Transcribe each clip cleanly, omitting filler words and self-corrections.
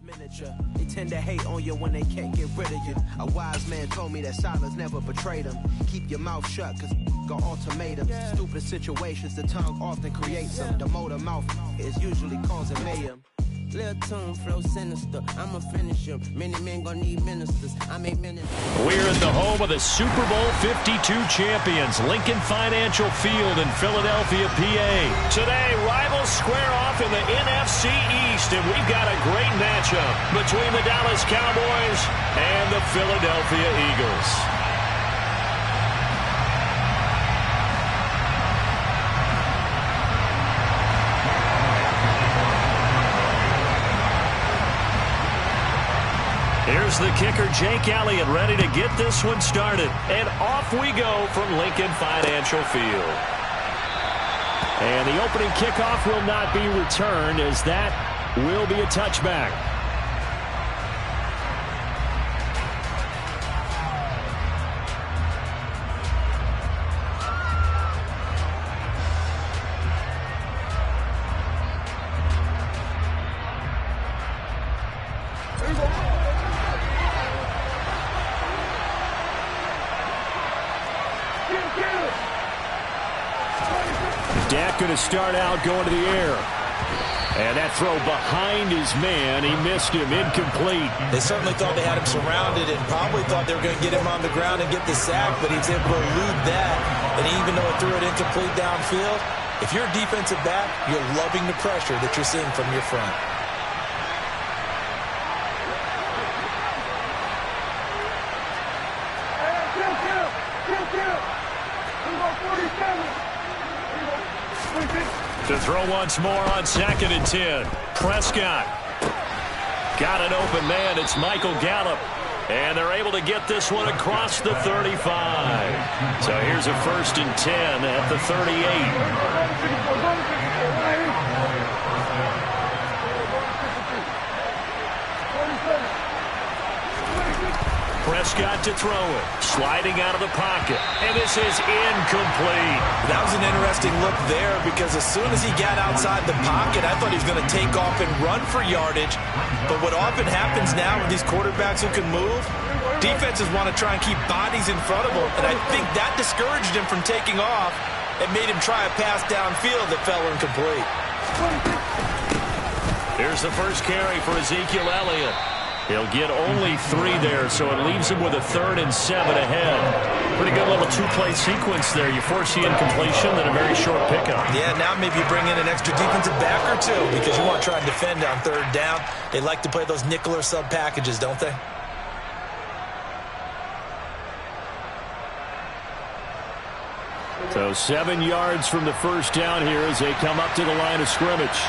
Miniature. They tend to hate on you when they can't get rid of you. A wise man told me that silence never betrayed them. Keep your mouth shut, cause got ultimatums. Stupid situations, the tongue often creates them. The motor mouth is usually causing mayhem. Little tune flow sinister, I'ma finish him. Many men gon' need ministers, I make ministers. We're in the home of the Super Bowl 52 champions, Lincoln Financial Field in Philadelphia, PA. Today, rivals square off in the NFC East, and we've got a great matchup between the Dallas Cowboys and the Philadelphia Eagles. Here's the kicker, Jake Elliott, ready to get this one started. And off we go from Lincoln Financial Field. And the opening kickoff will not be returned, as that will be a touchback. Dak going to start out going to the air. And that throw behind his man, he missed him, incomplete. They certainly thought they had him surrounded and probably thought they were going to get him on the ground and get the sack, but he was able to elude that. And even though it threw it incomplete downfield, if you're a defensive back, you're loving the pressure that you're seeing from your front. To throw once more on 2nd and 10. Prescott. Got an open man. It's Michael Gallup. And they're able to get this one across the 35. So here's a 1st and 10 at the 38. Prescott to throw it. Sliding out of the pocket. And this is incomplete. That was an interesting look there because as soon as he got outside the pocket, I thought he was going to take off and run for yardage. But what often happens now with these quarterbacks who can move, defenses want to try and keep bodies in front of them. And I think that discouraged him from taking off and made him try a pass downfield that fell incomplete. Here's the first carry for Ezekiel Elliott. He'll get only 3 there, so it leaves him with a 3rd and 7 ahead. Pretty good little 2-play sequence there. You force the incompletion, then a very short pickup. Yeah, now maybe you bring in an extra defensive back or two because you want to try and defend on 3rd down. They like to play those nickel or sub packages, don't they? So 7 yards from the first down here as they come up to the line of scrimmage.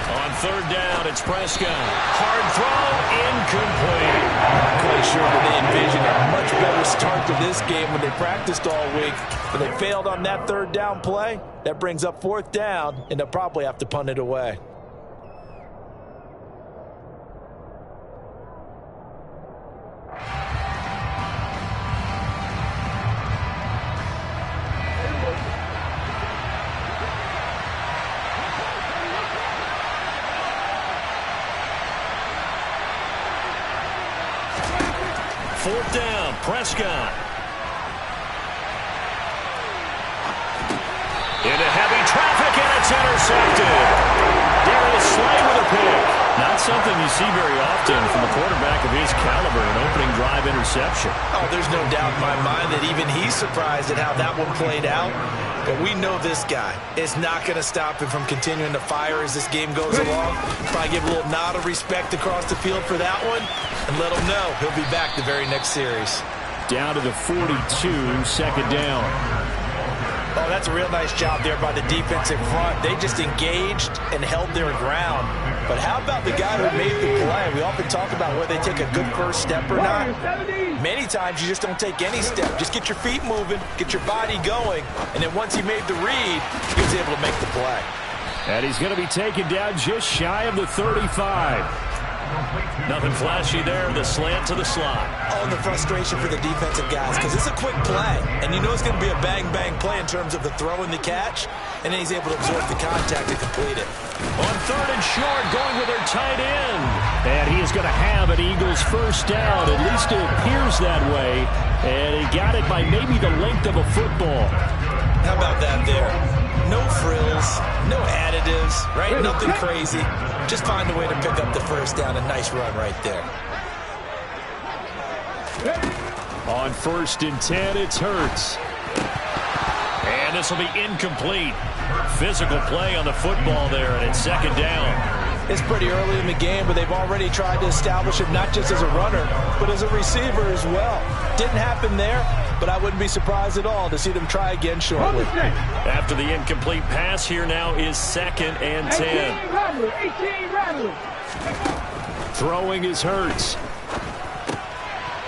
On 3rd down, it's Prescott. Hard throw, incomplete. Not quite sure that they envisioned a much better start to this game when they practiced all week. But they failed on that 3rd down play. That brings up 4th down, and they'll probably have to punt it away. Fourth down, Prescott. Into heavy traffic, and it's intercepted. Darius Slay with a pick. Not something you see very often from a quarterback of his caliber, an opening drive interception. Oh, there's no doubt in my mind that even he's surprised at how that one played out. But we know this guy is not going to stop him from continuing to fire as this game goes along. Probably give a little nod of respect across the field for that one and let him know he'll be back the very next series. Down to the 42, 2nd down. Oh, that's a real nice job there by the defensive front. They just engaged and held their ground. But how about the guy who made the play? We often talk about whether they take a good first step or not. Many times you just don't take any step. Just get your feet moving, get your body going, and then once he made the read, he was able to make the play. And he's going to be taken down just shy of the 35. Nothing flashy there, the slant to the slot. Oh, and the frustration for the defensive guys, because it's a quick play, and you know it's going to be a bang-bang play in terms of the throw and the catch, and then he's able to absorb the contact and complete it. On 3rd and short, going with their tight end. And he is going to have an Eagles first down. At least it appears that way. And he got it by maybe the length of a football. How about that there? No frills, no additives, right? Nothing crazy. Just find a way to pick up the first down. A nice run right there. On 1st and 10, it's Hurts. And this will be incomplete. Physical play on the football there, and it's 2nd down. It's pretty early in the game, but they've already tried to establish him not just as a runner, but as a receiver as well. Didn't happen there, but I wouldn't be surprised at all to see them try again shortly. After the incomplete pass, here now is 2nd and 10. Throwing is Hurts.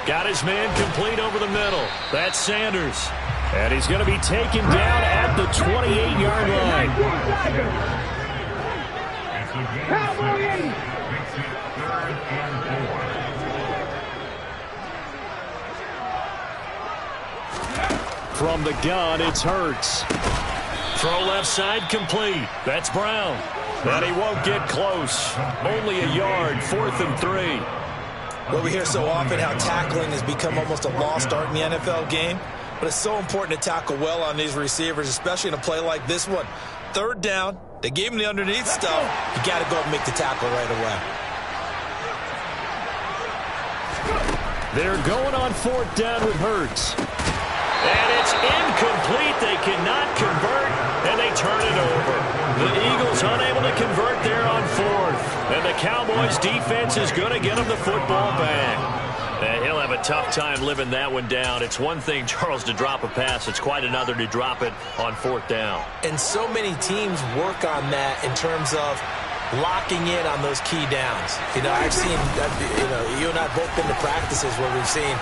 Got his man complete over the middle. That's Sanders. And he's going to be taken down at the 28-yard line. From the gun, it's Hurts. Throw left side complete. That's Brown. And he won't get close. Only a yard, 4th and 3. Well, we hear so often how tackling has become almost a lost art in the NFL game. But it's so important to tackle well on these receivers, especially in a play like this one. 3rd down. They gave him the underneath stuff. You got to go and make the tackle right away. They're going on 4th down with Hurts. And it's incomplete. They cannot convert, and they turn it over. The Eagles unable to convert there on 4th. And the Cowboys defense is going to get them the football back. And he'll have a tough time living that one down. It's one thing, Charles, to drop a pass. It's quite another to drop it on 4th down. And so many teams work on that in terms of locking in on those key downs. You know, I've seen, you and I both been to practices where we've seen,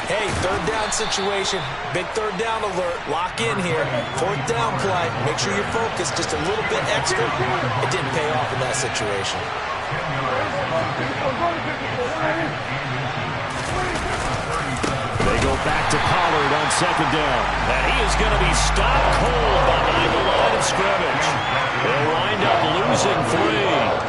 hey, 3rd down situation, big 3rd down alert, lock in here, 4th down play, make sure you're focused just a little bit extra. It didn't pay off in that situation. They go back to Pollard on 2nd down. And he is going to be stopped cold behind the line of scrimmage. They'll wind up losing 3.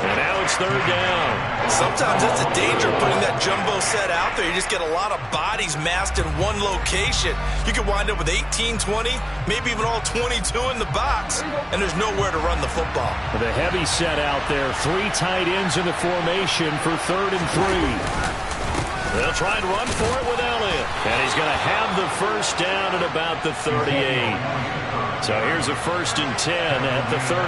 And now it's 3rd down. Sometimes that's the danger of putting that jumbo set out there. You just get a lot of bodies massed in one location. You could wind up with 18, 20, maybe even all 22 in the box, and there's nowhere to run the football. The heavy set out there. 3 tight ends in the formation for 3rd and 3. They'll try and run for it with Elliott. And he's going to have the first down at about the 38. So here's a 1st and 10 at the 38.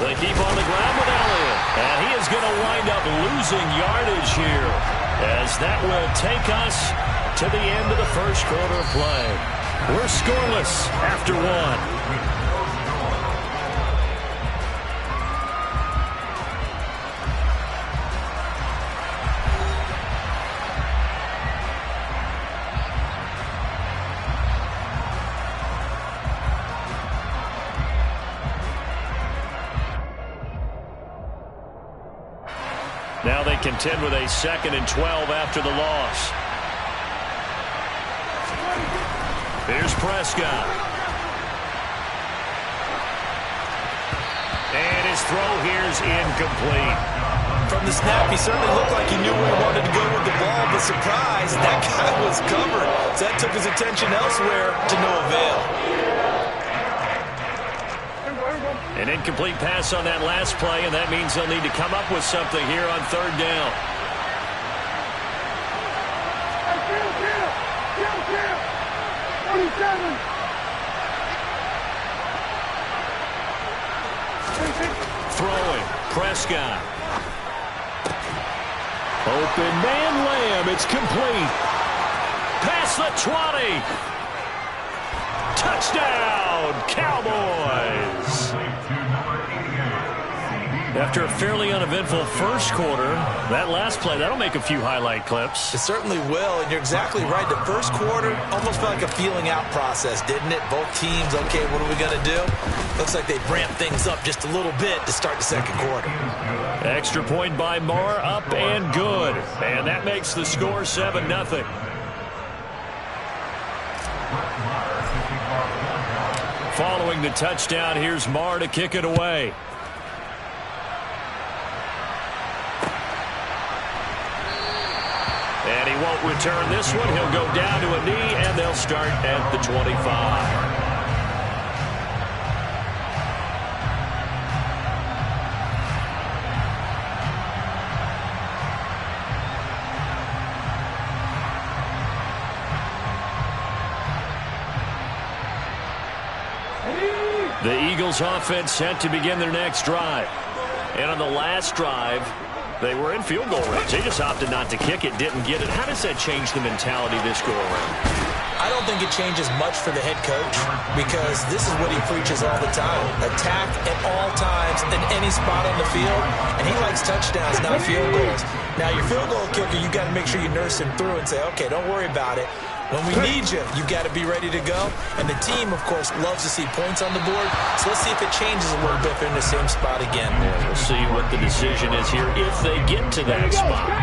They keep on the ground with Elliott. And he is going to wind up losing yardage here, as that will take us to the end of the first quarter of play. We're scoreless after 1. Now they contend with a 2nd and 12 after the loss. Here's Prescott. And his throw here is incomplete. From the snap, he certainly looked like he knew where he wanted to go with the ball, but surprise, that guy was covered. So that took his attention elsewhere to no avail. An incomplete pass on that last play, and that means they'll need to come up with something here on 3rd down. Throwing, Prescott. Open man Lamb, it's complete. Past the 20. Touchdown, Cowboys. After a fairly uneventful first quarter, that last play, that'll make a few highlight clips. It certainly will, and you're exactly right. The first quarter almost felt like a feeling out process, didn't it? Both teams, okay, what are we going to do? Looks like they ramped things up just a little bit to start the second quarter. Extra point by Marr, up and good. And that makes the score 7-0. Following the touchdown, here's Marr to kick it away. And he won't return this one. He'll go down to a knee, and they'll start at the 25. The Eagles offense set to begin their next drive. And on the last drive, they were in field goal range. They just opted not to kick it, didn't get it. How does that change the mentality this go around? I don't think it changes much for the head coach because this is what he preaches all the time. Attack at all times in any spot on the field, and he likes touchdowns, not field goals. Now, your field goal kicker, you got to make sure you nurse him through and say, okay, don't worry about it. When we need you, you've got to be ready to go. And the team, of course, loves to see points on the board. So let's see if it changes a little bit if they're in the same spot again. Yeah, we'll see what the decision is here if they get to that spot.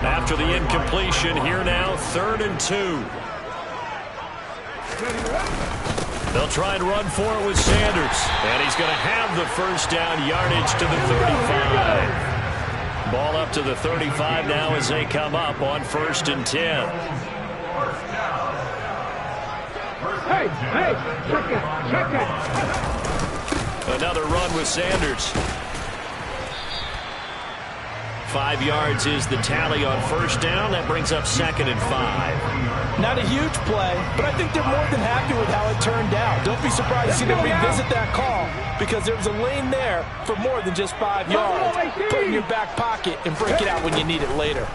After the incompletion, here now, 3rd and 2. They'll try and run for it with Sanders. And he's going to have the first down yardage to the 35. Ball up to the 35 now as they come up on 1st and 10. Hey, check it. Another run with Sanders. 5 yards is the tally on 1st down. That brings up 2nd and 5. Not a huge play, but I think they're more than happy with how it turned out. Don't be surprised to see them revisit that call because there was a lane there for more than just 5 yards. Put it in your back pocket and break it out when you need it later.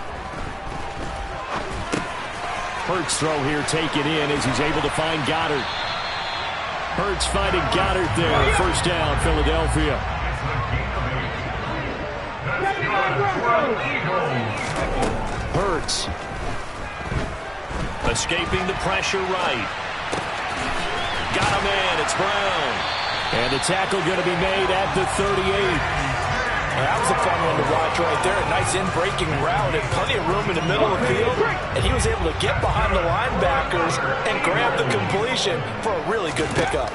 Hurts throw here taken in as he's able to find Goddard. Hurts finding Goddard there. 1st down, Philadelphia. Hurts escaping the pressure right. Got a man. It's Brown. And the tackle going to be made at the 38. That was a fun one to watch right there. A nice in-breaking route and plenty of room in the middle of the field. And he was able to get behind the linebackers and grab the completion for a really good pickup.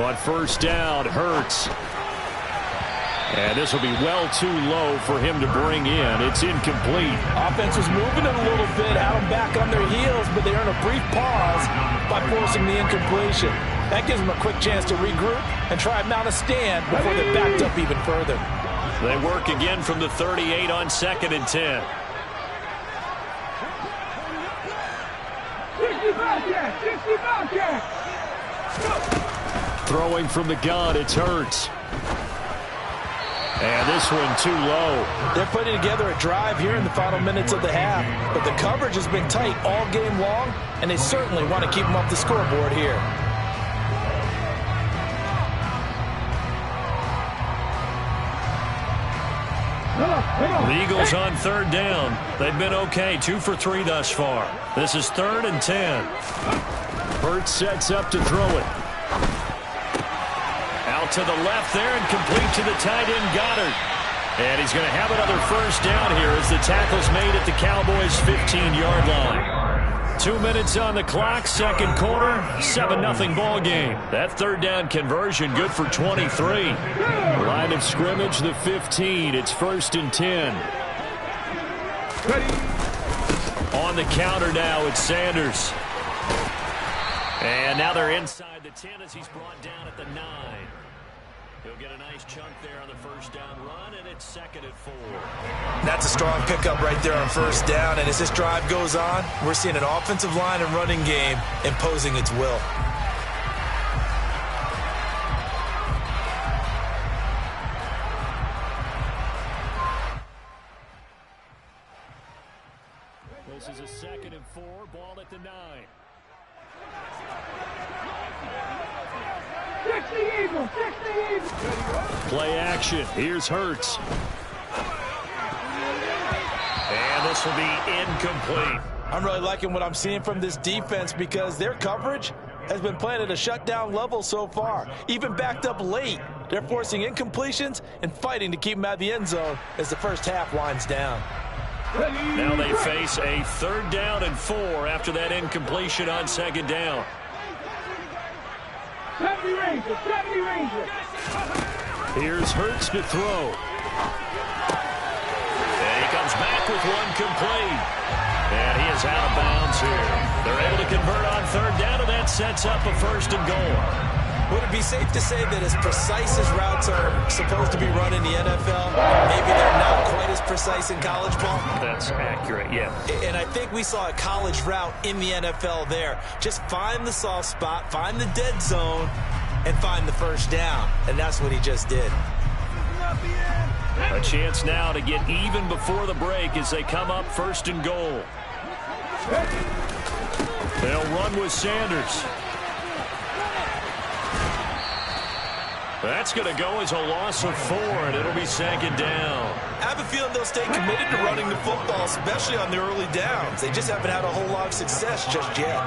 On 1st down, Hurts. And this will be well too low for him to bring in. It's incomplete. Offense was moving it a little bit, had them back on their heels, but they earn a brief pause by forcing the incompletion. That gives them a quick chance to regroup and try and mount a stand before they're backed up even further. They work again from the 38 on 2nd and 10. Throwing from the gun, it's Hurts. And this one too low. They're putting together a drive here in the final minutes of the half, but the coverage has been tight all game long, and they certainly want to keep them off the scoreboard here. The Eagles on 3rd down. They've been okay, 2 for 3 thus far. This is 3rd and 10. Hurts sets up to throw it. Out to the left there and complete to the tight end Goddard. And he's going to have another 1st down here as the tackle's made at the Cowboys' 15-yard line. 2 minutes on the clock, 2nd quarter, 7-0 ball game. That 3rd down conversion good for 23. Line of scrimmage, the 15. It's 1st and 10. On the counter now, it's Sanders. And now they're inside the 10 as he's brought down at the 9. He'll get a nice chunk there on the 1st down run, and it's 2nd and 4. That's a strong pickup right there on 1st down, and as this drive goes on, we're seeing an offensive line and running game imposing its will. This is a 2nd and 4, ball at the 9. Play action. Here's Hurts. And this will be incomplete. I'm really liking what I'm seeing from this defense because their coverage has been playing at a shutdown level so far. Even backed up late, they're forcing incompletions and fighting to keep them out of the end zone as the first half winds down. Now they face a 3rd down and 4 after that incompletion on 2nd down. 70 Ranger, 70 Ranger. Here's Hurts to throw. And he comes back with one complete. And he is out of bounds here. They're able to convert on third down, and that sets up a 1st and goal. Would it be safe to say that as precise as routes are supposed to be run in the NFL, maybe they're not quite as precise in college ball? That's accurate, yeah. And I think we saw a college route in the NFL there. Just find the soft spot, find the dead zone, and find the 1st down. And that's what he just did. A chance now to get even before the break as they come up 1st and goal. They'll run with Sanders. That's going to go as a loss of 4, and it'll be 2nd down. I have a feeling they'll stay committed to running the football, especially on the early downs. They just haven't had a whole lot of success just yet.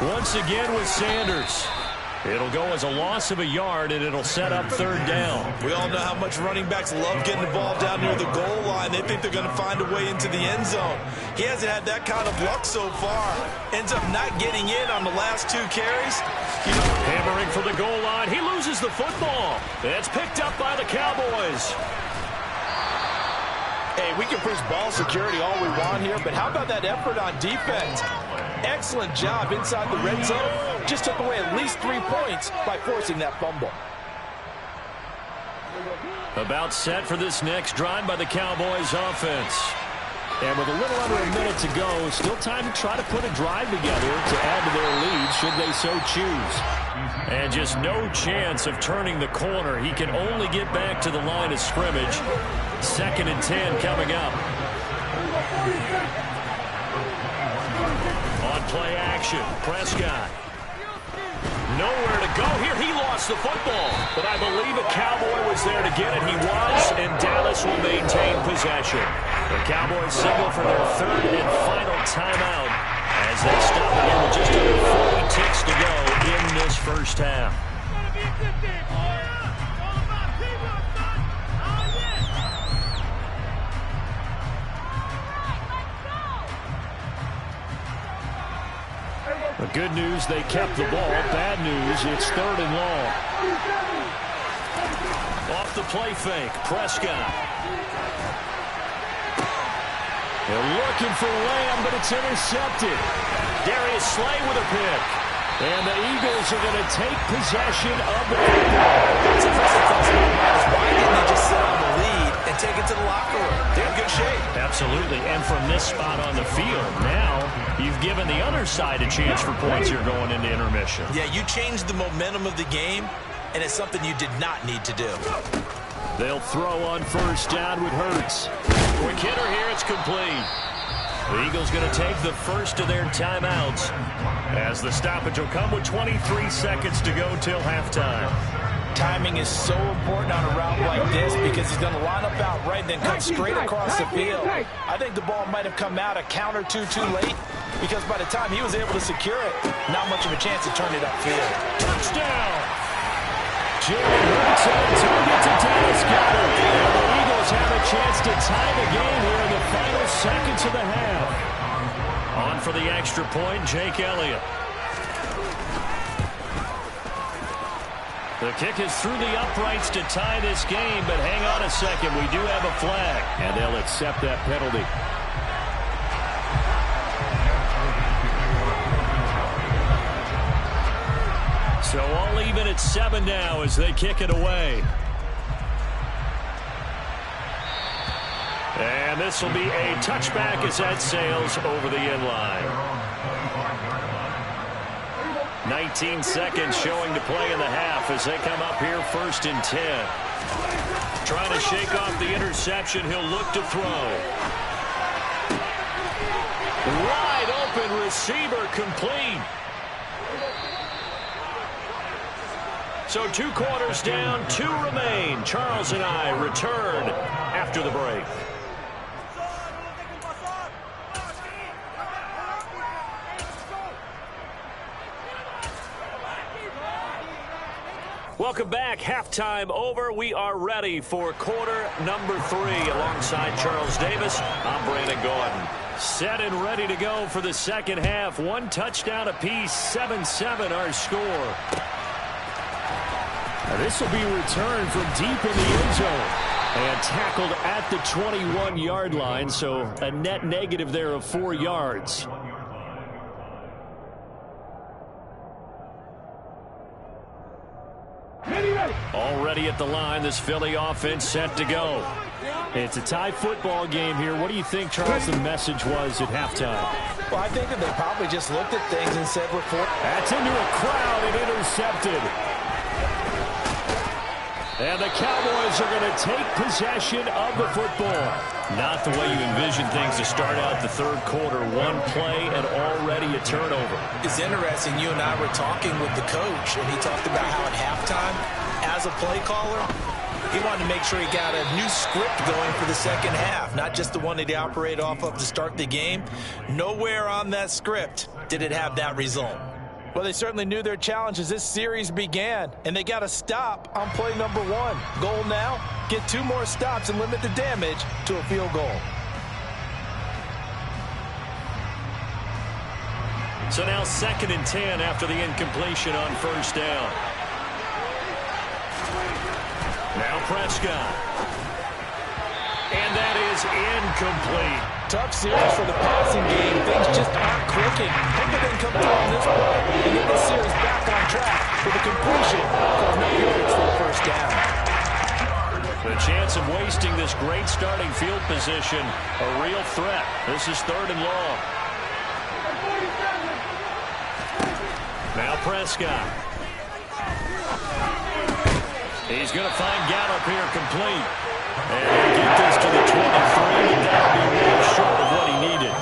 Once again with Sanders. It'll go as a loss of a yard, and it'll set up 3rd down. We all know how much running backs love getting the ball down near the goal line. They think they're going to find a way into the end zone. He hasn't had that kind of luck so far. Ends up not getting in on the last 2 carries. Hammering for the goal line. He loses the football. It's picked up by the Cowboys. Hey, we can preach ball security all we want here, but how about that effort on defense? Excellent job inside the red zone. Just took away at least 3 points by forcing that fumble. About set for this next drive by the Cowboys offense. And with a little under a minute to go, still time to try to put a drive together to add to their lead should they so choose. And just no chance of turning the corner. He can only get back to the line of scrimmage. 2nd and 10 coming up. On play action, Prescott. Nowhere to go here. He lost the football, but I believe a Cowboy was there to get it. He was, and Dallas will maintain possession. The Cowboys signal for their 3rd and final timeout as they stop again with just under 40 ticks to go in this 1st half. The good news, they kept the ball. Bad news, it's 3rd and long. Off the play fake, Prescott. They're looking for Lamb, but it's intercepted. Darius Slay with a pick. And the Eagles are going to take possession of the football. It's a first thought is why didn't they just sit on the lead and take it to the locker room? They're in good shape. Absolutely. And from this spot on the field, now you've given the other side a chance for points here going into intermission. Yeah, you changed the momentum of the game, and it's something you did not need to do. They'll throw on 1st down with Hurts. Quick hitter here, it's complete. The Eagles going to take the 1st of their timeouts as the stoppage will come with 23 seconds to go till halftime. Timing is so important on a route like this because he's going to line up out right and then cut straight across the field. I think the ball might have come out a count or two too late because by the time he was able to secure it, not much of a chance to turn it upfield. Touchdown! Jalen Hurts on target to Dallas Goedert. And the Eagles have a chance to tie the game here in the final seconds of the half. On for the extra point, Jake Elliott. The kick is through the uprights to tie this game, but hang on a second. We do have a flag, and they'll accept that penalty. So all even at 7 now as they kick it away. And this will be a touchback as that sails over the end line. 19 seconds showing to play in the half as they come up here 1st and 10. Trying to shake off the interception. He'll look to throw. Wide open receiver complete. So 2 quarters down, 2 remain. Charles and I return after the break. Welcome back. Halftime over. We are ready for quarter number 3. Alongside Charles Davis, I'm Brandon Gordon. Set and ready to go for the second half. One touchdown apiece, 7-7 our score. This will be returned from deep in the end zone and tackled at the 21-yard line, so a net negative there of 4 yards. Already at the line, this Philly offense set to go. It's a tie football game here. What do you think, Charles, the message was at halftime? Well, I think that they probably just looked at things and said, That's into a crowd and intercepted. And the Cowboys are going to take possession of the football. Not the way you envision things to start out the third quarter. One play and already a turnover. It's interesting. You and I were talking with the coach, and he talked about how at halftime, as a play caller, he wanted to make sure he got a new script going for the second half, not just the one that he operated off of to start the game. Nowhere on that script did it have that result. Well, they certainly knew their challenge as this series began, and they got to stop on play number 1. Goal now, get 2 more stops and limit the damage to a field goal. So now 2nd and 10 after the incompletion on first down. Now Prescott. And that is incomplete. Tough series for the passing game. Things just aren't clicking. Hope they can come through on this play and get this series back on track with a completion for enough yards for the first down. The chance of wasting this great starting field position, a real threat. This is 3rd and long. Now Prescott. He's going to find Gallup here complete. And he'll get this to the 23, and that'll be really short of what he needed.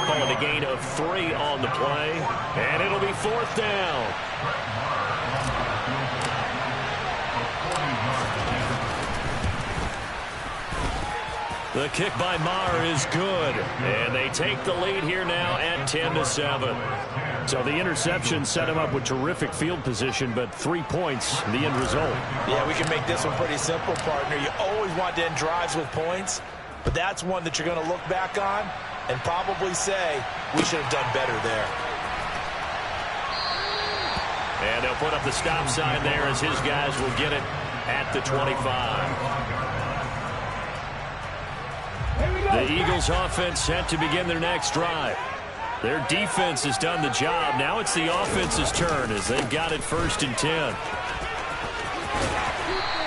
Call it a gain of 3 on the play, and it'll be 4th down. The kick by Maher is good, and they take the lead here now at 10-7. So the interception set him up with terrific field position, but 3 points, the end result. Yeah, we can make this one pretty simple, partner. You always want to end drives with points, but that's one that you're going to look back on and probably say, we should have done better there. And they'll put up the stop sign there as his guys will get it at the 25. The Eagles offense set to begin their next drive. Their defense has done the job. Now it's the offense's turn as they've got it 1st and 10.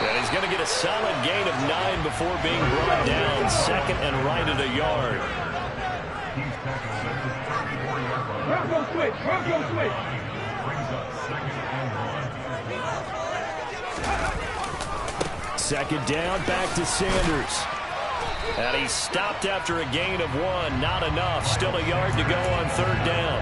And he's going to get a solid gain of 9 before being brought down. 2nd and right at a yard. Second down, back to Sanders. And he stopped after a gain of 1. Not enough. Still a yard to go on 3rd down.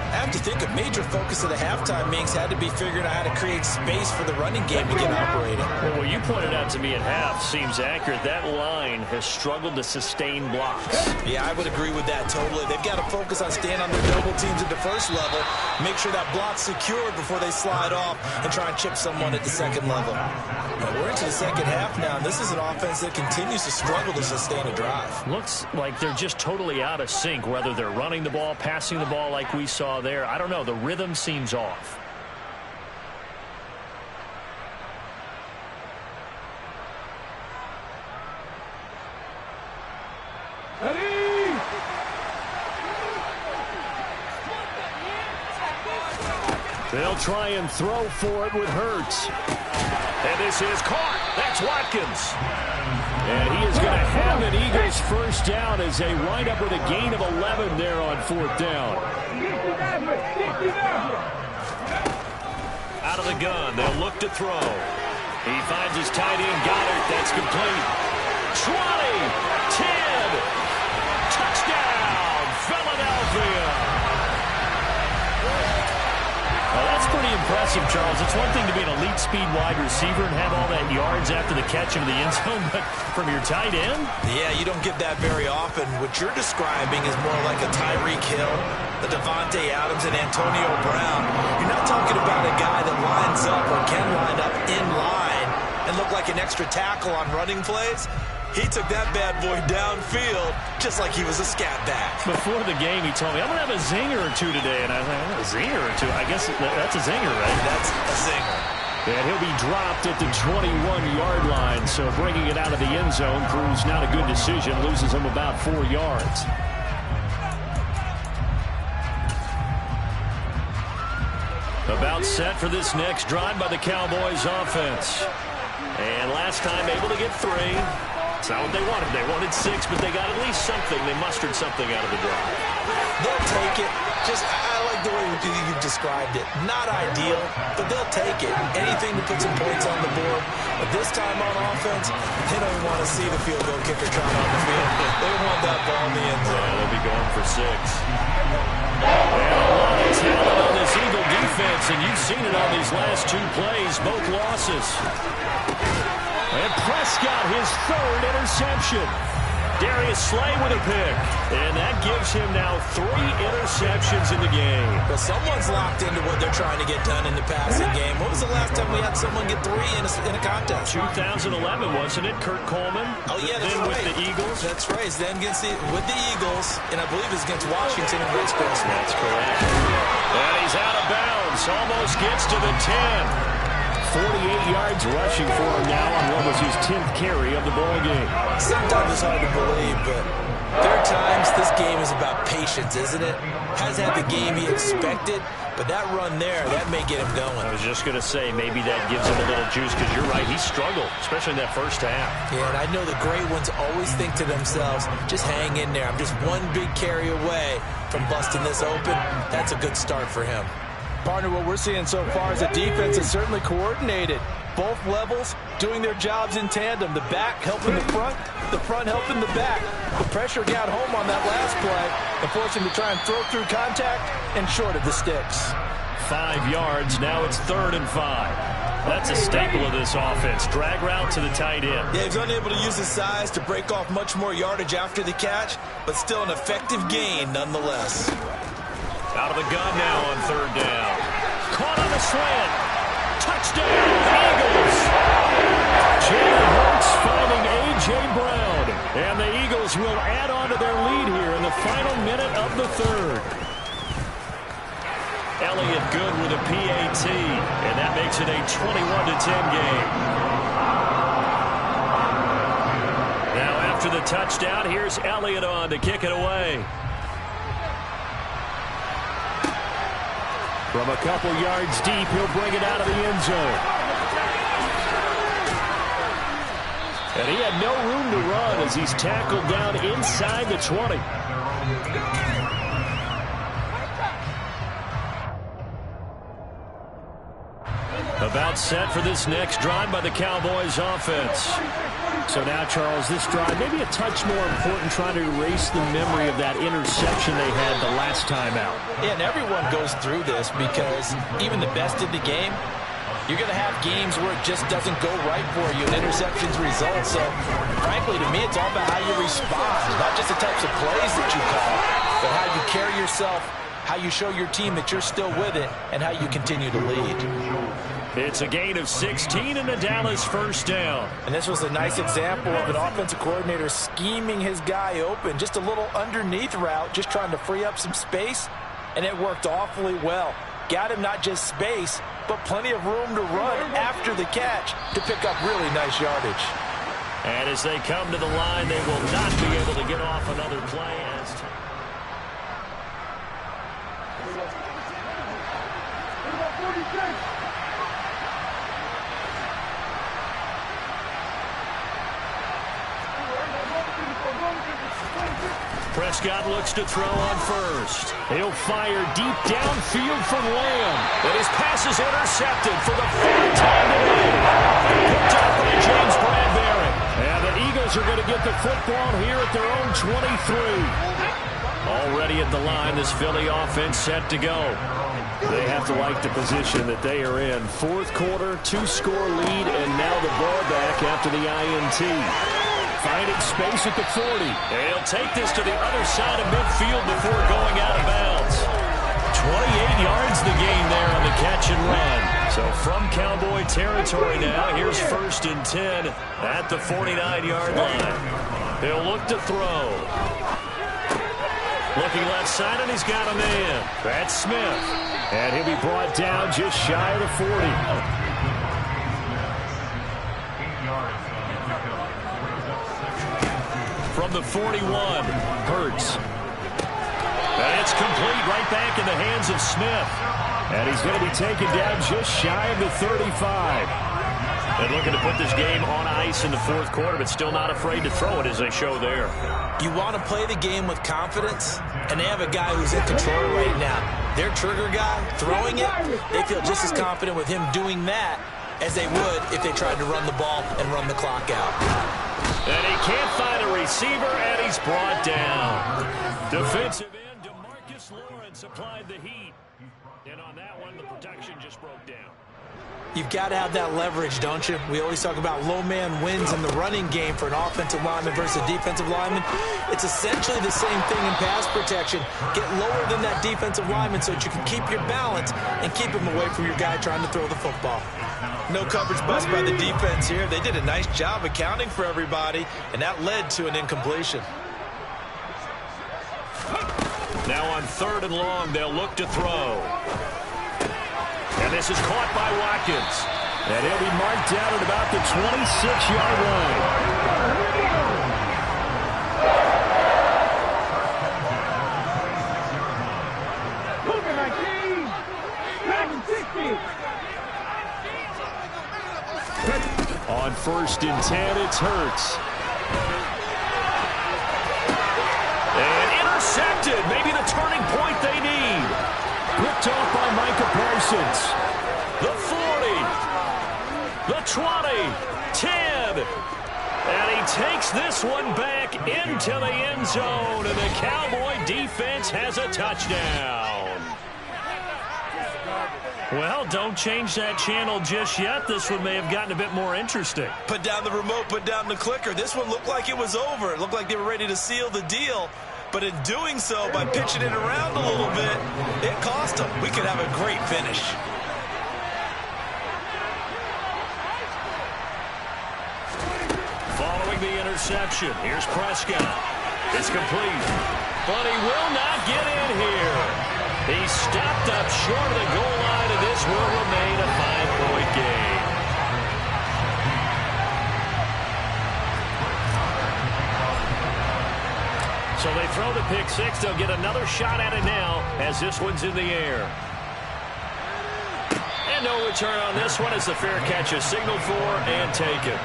I have to think a major focus of the halftime meetings had to be figuring out how to create space for the running game to get operating. Well, what you pointed out to me at half seems accurate. That line has struggled to sustain blocks. Yeah, I would agree with that totally. They've got to focus on staying on their double teams at the first level, make sure that block's secured before they slide off and try and chip someone at the second level. Now, we're into the second half now, and this is an offense that continues to struggle to sustain a drive. Looks like they're just totally out of sync, whether they're running the ball, passing the ball like we saw there. I don't know. The rhythm seems off. They'll try and throw for it with Hurts. And this is caught. That's Watkins. And he is going to have an Eagles first down as they wind up with a gain of 11 there on 4th down. Out of the gun, they'll look to throw. He finds his tight end, Goddard. That's complete. 20, 10, touchdown, Philadelphia. Well, that's pretty impressive, Charles. It's one thing to be an elite speed wide receiver and have all that yards after the catch into the end zone, but from your tight end? Yeah, you don't get that very often. What you're describing is more like a Tyreek Hill, a Devontae Adams, and Antonio Brown. You're not talking about a guy that lines up or can line up in line and look like an extra tackle on running plays. He took that bad boy downfield just like he was a scat back. Before the game, he told me, I'm going to have a zinger or two today. And I was like, a zinger or two? I guess that's a zinger, right? That's a zinger. And he'll be dropped at the 21-yard line. So bringing it out of the end zone proves not a good decision. Loses him about 4 yards. About set for this next drive by the Cowboys offense. And last time able to get 3. It's not what they wanted. They wanted 6, but they got at least something. They mustered something out of the drive. They'll take it. I like the way you've described it. Not ideal, but they'll take it. Anything to put some points on the board. But this time on offense, they don't want to see the field goal kicker trying on the field. They want that ball in the end zone. Yeah, they'll be going for 6. And a lot of talent on this Eagle defense, and you've seen it on these last 2 plays, both losses. And Prescott, his 3rd interception. Darius Slay with a pick. And that gives him now 3 interceptions in the game. Well, someone's locked into what they're trying to get done in the passing game. When was the last time we had someone get 3 in a contest? 2011, wasn't it? Kurt Coleman. Oh, yeah, that's then right. with the Eagles. That's right. Then with the Eagles, and I believe it's against Washington and Rex Grossman. That's correct. And he's out of bounds. Almost gets to the 10. 48 yards rushing for him now on what was his 10th carry of the ball game. Sometimes it's hard to believe, but there are times this game is about patience, isn't it? Hasn't had the game he expected, but that run there, that may get him going. I was just going to say, maybe that gives him a little juice, because you're right, he struggled, especially in that first half. Yeah, and I know the great ones always think to themselves, just hang in there. I'm just one big carry away from busting this open. That's a good start for him. Partner, what we're seeing so far is the defense is certainly coordinated. Both levels doing their jobs in tandem. The back helping the front helping the back. The pressure got home on that last play and forced him to try and throw through contact and short of the sticks. 5 yards, now it's 3rd and 5. That's a staple of this offense. Drag route to the tight end. Yeah, he's unable to use his size to break off much more yardage after the catch, but still an effective gain nonetheless. Out of the gun now on 3rd down. Caught on the slant. Touchdown, Eagles. Jalen Hurts finding A.J. Brown. And the Eagles will add on to their lead here in the final minute of the 3rd. Elliott good with a PAT. And that makes it a 21-10 game. Now after the touchdown, here's Elliott on to kick it away. From a couple yards deep, he'll bring it out of the end zone. And he had no room to run as he's tackled down inside the 20. About set for this next drive by the Cowboys offense. So now, Charles, this drive maybe a touch more important, trying to erase the memory of that interception they had the last time out. Yeah, and everyone goes through this because even the best in the game, you're going to have games where it just doesn't go right for you, and interceptions result. So, frankly, to me, it's all about how you respond, not just the types of plays that you call, but how you carry yourself, how you show your team that you're still with it, and how you continue to lead. It's a gain of 16 and a Dallas 1st down. And this was a nice example of an offensive coordinator scheming his guy open. Just a little underneath route, just trying to free up some space, and it worked awfully well. Got him not just space, but plenty of room to run after the catch to pick up really nice yardage. And as they come to the line, they will not be able to get off another play. Prescott looks to throw on 1st. He'll fire deep downfield from Lamb. And his pass is intercepted for the 4th time today. Picked up by James Bradbury. And the Eagles are going to get the football here at their own 23. Already at the line, this Philly offense set to go. They have to like the position that they are in. 4th quarter, 2-score lead, and now the ball back after the INT. Finding space at the 40. And he'll take this to the other side of midfield before going out of bounds. 28 yards the gain there on the catch and run. So from Cowboy territory now, here's 1st and 10 at the 49-yard line. They'll look to throw. Looking left side, and he's got a man. That's Smith. And he'll be brought down just shy of the 40. From the 41, Hurts. And it's complete right back in the hands of Smith. And he's going to be taken down just shy of the 35. And looking to put this game on ice in the 4th quarter, but still not afraid to throw it as they show there. You want to play the game with confidence, and they have a guy who's in control right now. Their trigger guy, throwing it, they feel just as confident with him doing that as they would if they tried to run the ball and run the clock out. And he can't find a receiver, and he's brought down. Defensive end, DeMarcus Lawrence applied the heat. And on that one, the protection just broke down. You've got to have that leverage, don't you? We always talk about low man wins in the running game for an offensive lineman versus a defensive lineman. It's essentially the same thing in pass protection. Get lower than that defensive lineman so that you can keep your balance and keep him away from your guy trying to throw the football. No coverage bust by the defense here. They did a nice job accounting for everybody, and that led to an incompletion. Now on 3rd and long, they'll look to throw. And this is caught by Watkins. And he'll be marked down at about the 26-yard line. Look at my team. Madden 60. On 1st and 10, it's Hurts. And intercepted. Maybe the turning point they need. Picked off by Micah Parsons. The 40. The 20. 10. And he takes this one back into the end zone. And the Cowboy defense has a touchdown. Well, don't change that channel just yet. This one may have gotten a bit more interesting. Put down the remote, put down the clicker. This one looked like it was over. It looked like they were ready to seal the deal. But in doing so, by pitching it around a little bit, it cost them. We could have a great finish. Following the interception, here's Prescott. It's complete, but he will not get in here. He stepped up short of the goal line, and this will remain a 5-point game. So they throw the pick six. They'll get another shot at it now as this one's in the air. And no return on this one as the fair catch is signaled for and taken.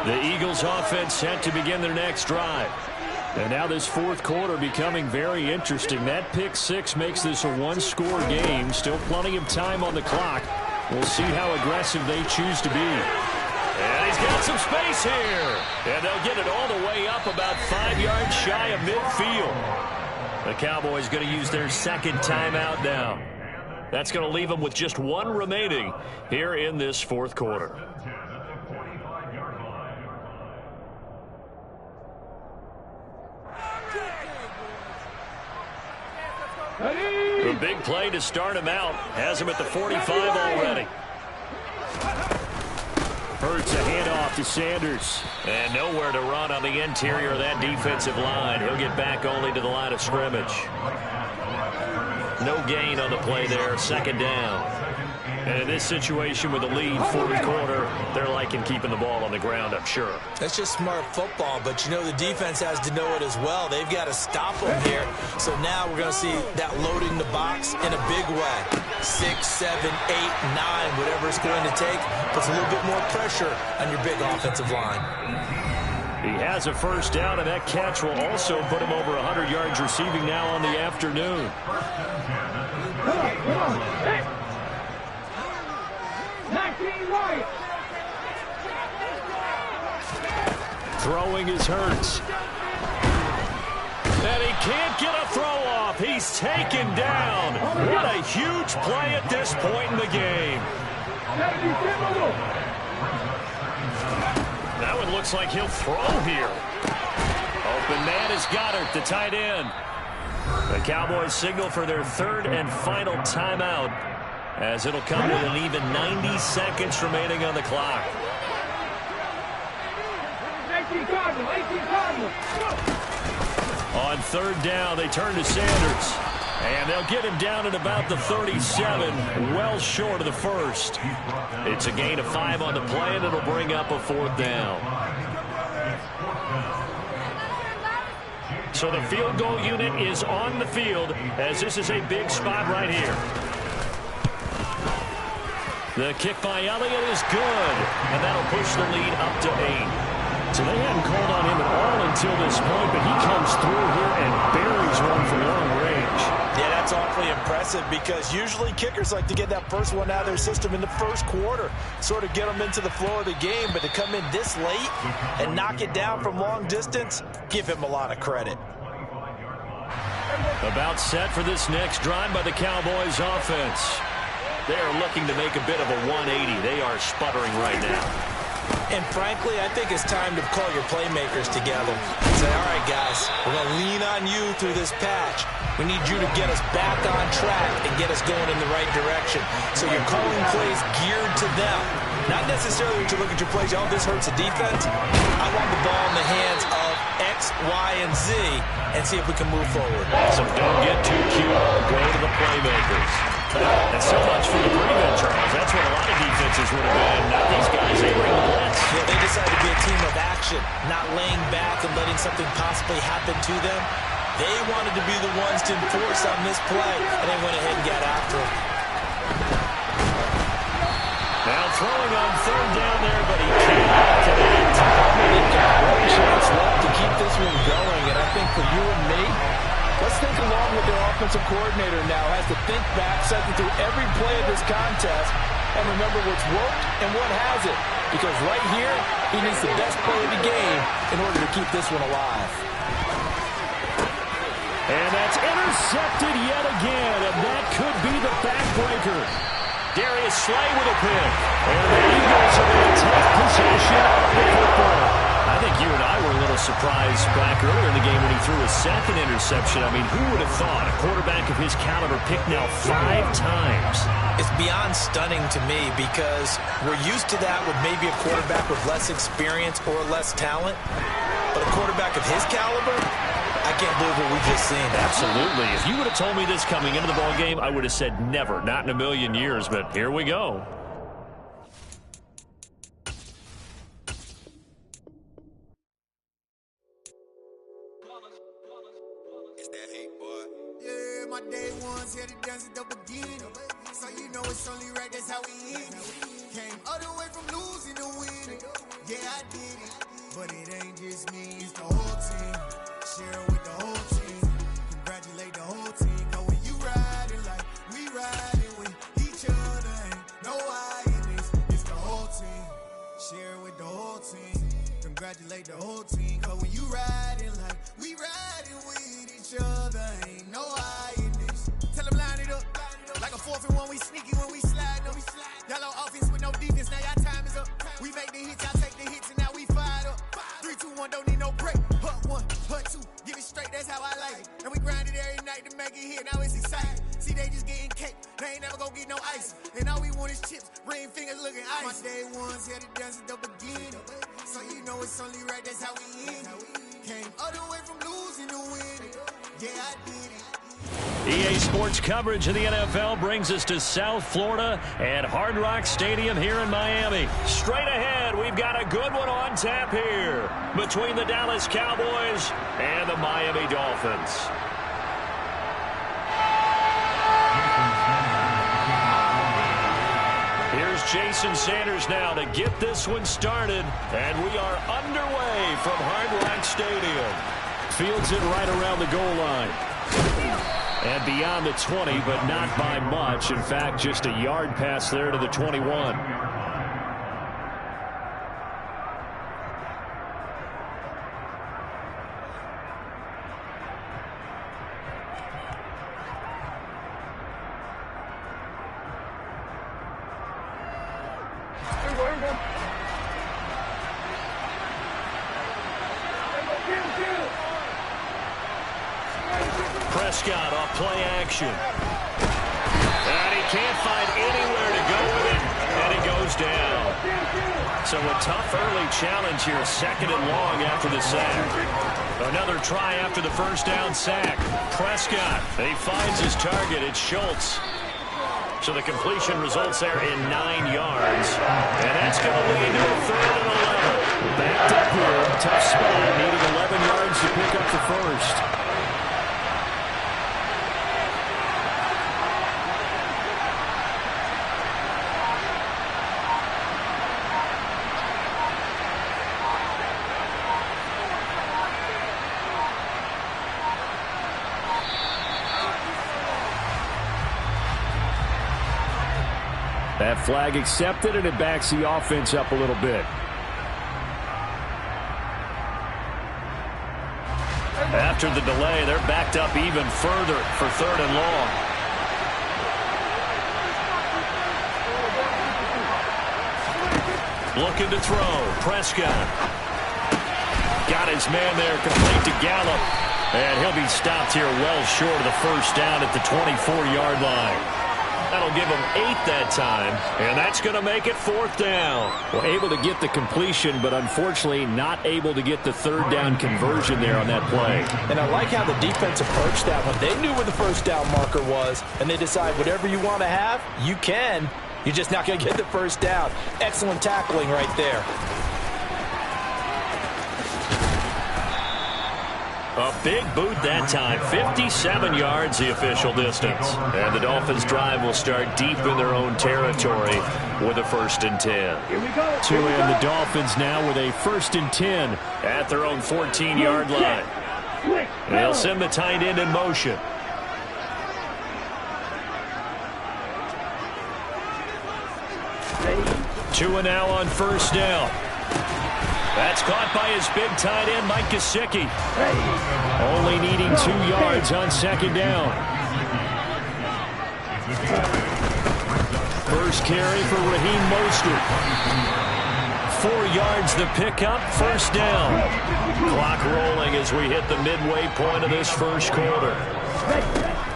The Eagles offense set to begin their next drive. And now this 4th quarter becoming very interesting. That pick six makes this a one-score game. Still plenty of time on the clock. We'll see how aggressive they choose to be. And he's got some space here. And they'll get it all the way up about 5 yards shy of midfield. The Cowboys going to use their second timeout now. That's going to leave them with just one remaining here in this 4th quarter. The big play to start him out has him at the 45 already. Hurts a handoff to Sanders. And nowhere to run on the interior of that defensive line. He'll get back only to the line of scrimmage. No gain on the play there. Second down. And in this situation with a lead, 4th quarter, they're liking keeping the ball on the ground, I'm sure. That's just smart football, but you know the defense has to know it as well. They've got to stop them here. So now we're going to see that loading the box in a big way. 6, 7, 8, 9, whatever it's going to take, puts a little bit more pressure on your big offensive line. He has a first down, and that catch will also put him over 100 yards receiving now on the afternoon. Come on. Hey. 19 right. Throwing is Hurts. And he can't get a throw off. He's taken down. What a huge play at this point in the game. That one looks like he'll throw here. Open man is Goddard, the tight end. The Cowboys signal for their third and final timeout, as it'll come with an even 90 seconds remaining on the clock. On third down, they turn to Sanders. And they'll get him down at about the 37, well short of the first. It's a gain of 5 on the play, and it'll bring up a 4th down. So the field goal unit is on the field, as this is a big spot right here. The kick by Elliott is good, and that'll push the lead up to 8. So they hadn't called on him at all until this point, but he comes through here and buries one from long range. Yeah, that's awfully impressive, because usually kickers like to get that first one out of their system in the first quarter, sort of get them into the flow of the game. But to come in this late and knock it down from long distance, give him a lot of credit. About set for this next drive by the Cowboys offense. They are looking to make a bit of a 180. They are sputtering right now. And frankly, I think it's time to call your playmakers together and say, all right, guys, we're going to lean on you through this patch. We need you to get us back on track and get us going in the right direction. So you're calling plays geared to them. Not necessarily to look at your plays, oh, this hurts the defense. I want the ball in the hands of X, Y, and Z and see if we can move forward. So don't get too cute. Go to the playmakers. And so much for the prevent, Charles. That's what a lot of defenses would have been. Now these guys, they bring the blitz. Yeah, they decided to be a team of action, not laying back and letting something possibly happen to them. They wanted to be the ones to enforce on this play, and they went ahead and got after it. Now throwing on third down there, but he can't connect. They've got one chance left to keep this one going, and I think for you and me, let's think along with their offensive coordinator now. Has to think back, cycle through every play of this contest, and remember what's worked and what hasn't. Because right here, he needs the best play of the game in order to keep this one alive. And that's intercepted yet again, and that could be the backbreaker. Darius Slay with a pick. And the Eagles are in a tough possession of the football. I think you and I were a little surprised back earlier in the game when he threw his second interception. I mean, who would have thought a quarterback of his caliber picked now 5 times? It's beyond stunning to me, because we're used to that with maybe a quarterback with less experience or less talent. But a quarterback of his caliber, I can't believe what we've just seen. Absolutely. If you would have told me this coming into the ballgame, I would have said never, not in a million years. But here we go. It's that hate, boy. Yeah, my day ones here to dance at the beginning. So you know it's only right, that's how we end it. Came all the way from losing to winning. Yeah, I did it. But it ain't just me, it's the whole team. Share with the whole team. Congratulate the whole team. Cause when you riding like we riding with each other, ain't no I in this. It's the whole team. Share with the whole team. Congratulate the whole team. Cause when you riding like we riding with each other, ain't no I in this. Tell them line it up. Like a 4th and 1, we sneaky when we slide up. Y'all on offense with no defense, now y'all time is up. We make the hits, y'all take the hits, and now we fired up. 3, 2, 1, don't need no break. Hut 1, hut 2, get it straight, that's how I like it. And we grind it every night to make it hit, now it's exciting. See, they just getting cake, they ain't never gonna get no ice. And all we want is chips, ring fingers looking ice. My day ones here to dance at the beginning. So you know it's only right, that's how we end it. Came all the way from losing to winning. Yeah, I did it. EA Sports coverage of the NFL brings us to South Florida at Hard Rock Stadium here in Miami. Straight ahead, we've got a good one on tap here between the Dallas Cowboys and the Miami Dolphins. Here's Jason Sanders now to get this one started, and we are underway from Hard Rock Stadium. Fields it right around the goal line. And beyond the 20, but not by much. In fact, just a yard pass there to the 21. Prescott off play action. And he can't find anywhere to go with it, and he goes down. So a tough early challenge here, 2nd and long after the sack. Another try after the first down sack. Prescott, he finds his target. It's Schultz. So the completion results there in 9 yards. And that's going to lead to a 3rd and 11. Backed up here, tough spot, needing 11 yards to pick up the first. That flag accepted, and it backs the offense up a little bit. After the delay, they're backed up even further for 3rd and long. Looking to throw. Prescott. Got his man there, complete to Gallup. And he'll be stopped here well short of the first down at the 24-yard line. That'll give him 8 that time, and that's going to make it 4th down. Well, able to get the completion, but unfortunately not able to get the 3rd down conversion there on that play. And I like how the defense approached that one. They knew where the first down marker was, and they decide whatever you want to have, you can. You're just not going to get the first down. Excellent tackling right there. A big boot that time. 57 yards the official distance. And the Dolphins' drive will start deep in their own territory with a 1st and 10. Here we go. To end the Dolphins now with a 1st and 10 at their own 14-yard line. And they'll send the tight end in motion. Tua now on 1st down. That's caught by his big tight end, Mike Gesicki. Only needing 2 yards on 2nd down. First carry for Raheem Mostert. 4 yards the pickup, 1st down. Clock rolling as we hit the midway point of this first quarter.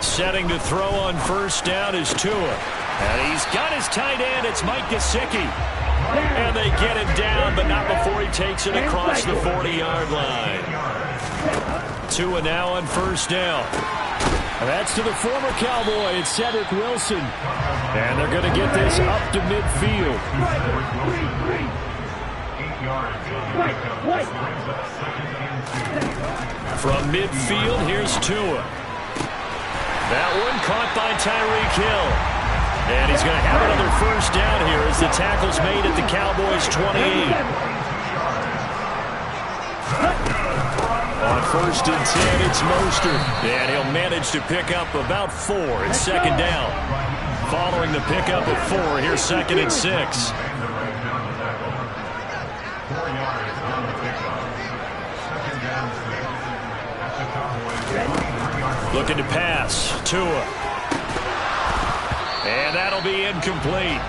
Setting to throw on 1st down is Tua. And he's got his tight end. It's Mike Gesicki. And they get him down, but not before he takes it across the 40-yard line. Tua now on 1st down. And that's to the former Cowboy. It's Cedric Wilson. And they're going to get this up to midfield. From midfield, here's Tua. That one caught by Tyreek Hill. And he's going to have another 1st down here as the tackle's made at the Cowboys' 28. On 1st and 10, it's Mostert. And he'll manage to pick up about 4. It's 2nd down. Following the pickup of 4, here's 2nd and 6. Looking to pass. Tua. And that'll be incomplete.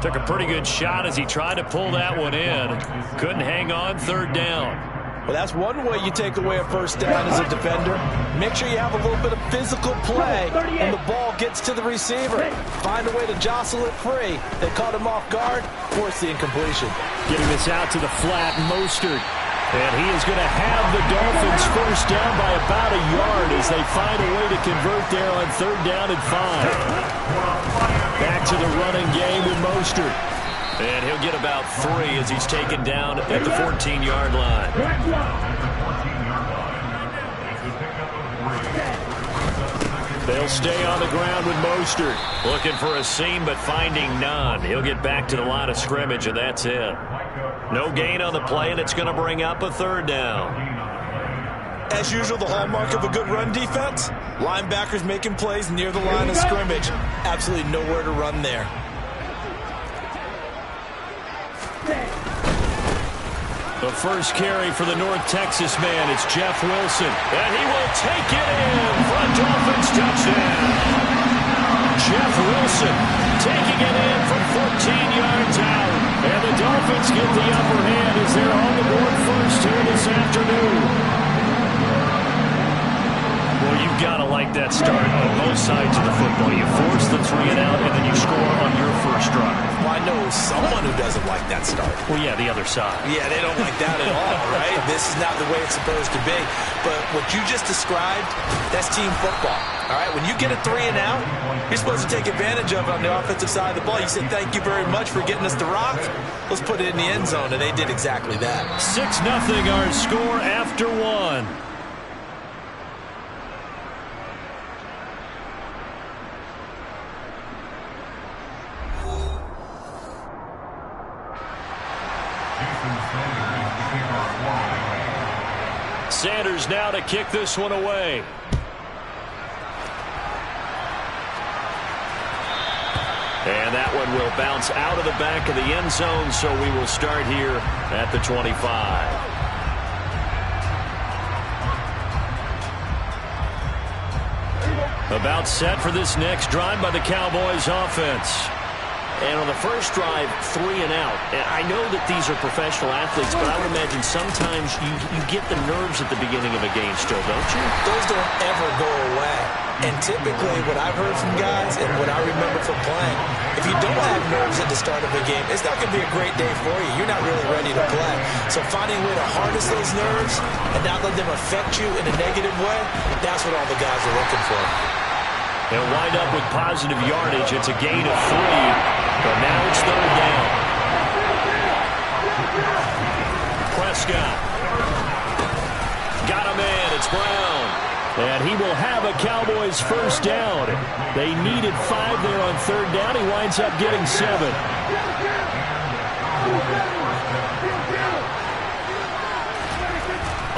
Took a pretty good shot as he tried to pull that one in. Couldn't hang on, 3rd down. Well, that's one way you take away a 1st down as a defender. Make sure you have a little bit of physical play and the ball gets to the receiver. Find a way to jostle it free. They caught him off guard, force the incompletion. Getting this out to the flat, Mostert. And he is going to have the Dolphins 1st down by about a yard as they find a way to convert there on 3rd down and 5. Back to the running game with Mostert. And he'll get about 3 as he's taken down at the 14-yard line. They'll stay on the ground with Mostert. Looking for a seam, but finding none. He'll get back to the line of scrimmage, and that's it. No gain on the play, and it's going to bring up a 3rd down. As usual, the hallmark of a good run defense, linebackers making plays near the line of scrimmage. Absolutely nowhere to run there. The first carry for the North Texas man, it's Jeff Wilson. And he will take it in for a Dolphins touchdown. Jeff Wilson taking it in from 14 yards out. And the Dolphins Saints get the upper hand as they're on the board first here this afternoon. Well, you've got to like that start on both sides of the football. You force the 3 and out, and then you score on your first drive. Well, I know someone who doesn't like that start. Well, yeah, the other side. Yeah, they don't like that at all, right? This is not the way it's supposed to be. But what you just described, that's team football. All right, when you get a 3 and out, you're supposed to take advantage of it on the offensive side of the ball. You said, thank you very much for getting us the rock. Let's put it in the end zone, and they did exactly that. 6-0 our score after 1. Sanders now to kick this one away. And that one will bounce out of the back of the end zone, so we will start here at the 25. About set for this next drive by the Cowboys offense. And on the first drive, 3 and out. And I know that these are professional athletes, but I would imagine sometimes you get the nerves at the beginning of a game still, don't you? Those don't ever go away. And typically what I've heard from guys and what I remember from playing, if you don't have nerves at the start of a game, it's not going to be a great day for you. You're not really ready to play. So finding a way to harness those nerves and not let them affect you in a negative way, that's what all the guys are looking for. They'll wind up with positive yardage. It's a gain of 3, but now it's 3rd down. Prescott. Got a man. It's Brown. And he will have a Cowboys first down. They needed 5 there on 3rd down. He winds up getting 7.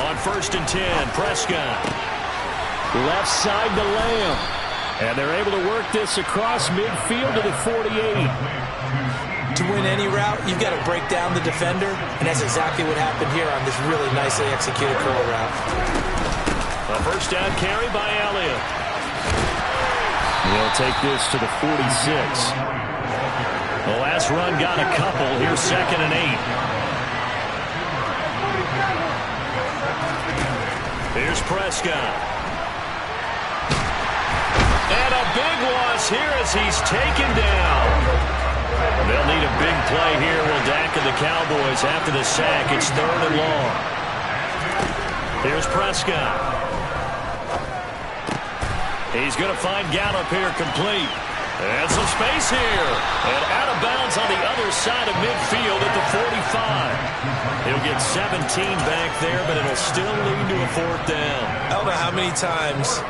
On 1st and 10, Prescott. Left side to Lamb. And they're able to work this across midfield to the 48. To win any route, you've got to break down the defender, and that's exactly what happened here on this really nicely executed curl route. A first down carry by Elliott. He'll take this to the 46. The last run got a couple. Here's 2nd and 8. Here's Prescott. And a big loss here as he's taken down. They'll need a big play here. Will Dak and the Cowboys after the sack. It's 3rd and long. Here's Prescott. He's going to find Gallup here complete. And some space here. And out of bounds on the other side of midfield at the 45. He'll get 17 back there, but it'll still lead to a 4th down. I don't know how many times,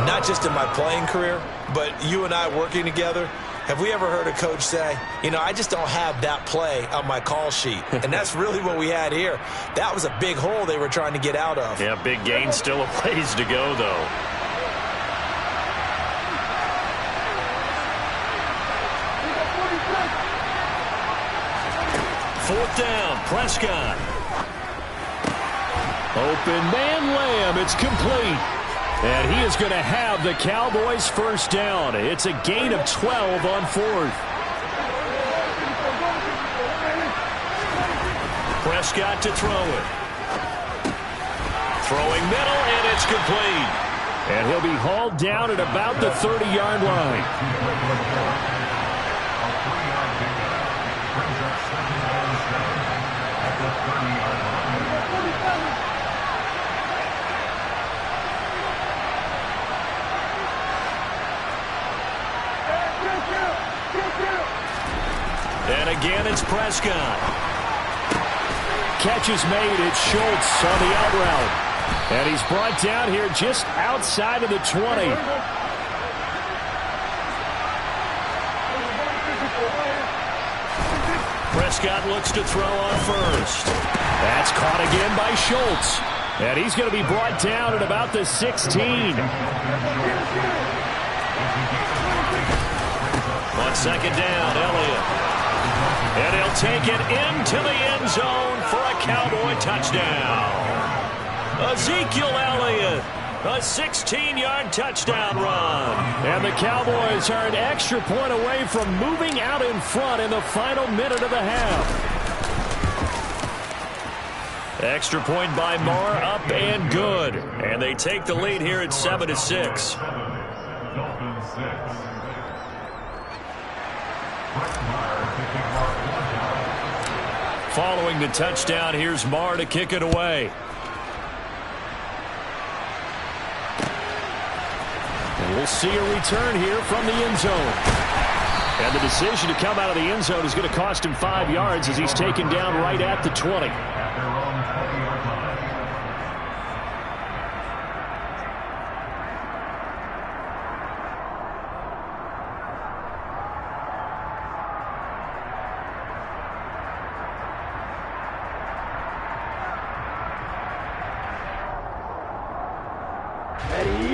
not just in my playing career, but you and I working together, have we ever heard a coach say, you know, I just don't have that play on my call sheet. And that's really what we had here. That was a big hole they were trying to get out of. Yeah, big gain, still a ways to go, though. Fourth down, Prescott. Open man, Lamb. It's complete. And he is going to have the Cowboys first down. It's a gain of 12 on 4th. Prescott to throw it. Throwing middle, and it's complete. And he'll be hauled down at about the 30-yard line. And again, it's Prescott. Catch is made. It's Schultz on the out route. And he's brought down here just outside of the 20. Prescott looks to throw on first. That's caught again by Schultz. And he's going to be brought down at about the 16. On 2nd down, Elliott. And he'll take it into the end zone for a Cowboy touchdown. Ezekiel Elliott, a 16-yard touchdown run. And the Cowboys are an extra point away from moving out in front in the final minute of the half. Extra point by Marr, up and good. And they take the lead here at 7-6. Dolphins 6. Following the touchdown, here's Marr to kick it away. And we'll see a return here from the end zone. And the decision to come out of the end zone is going to cost him 5 yards as he's taken down right at the 20.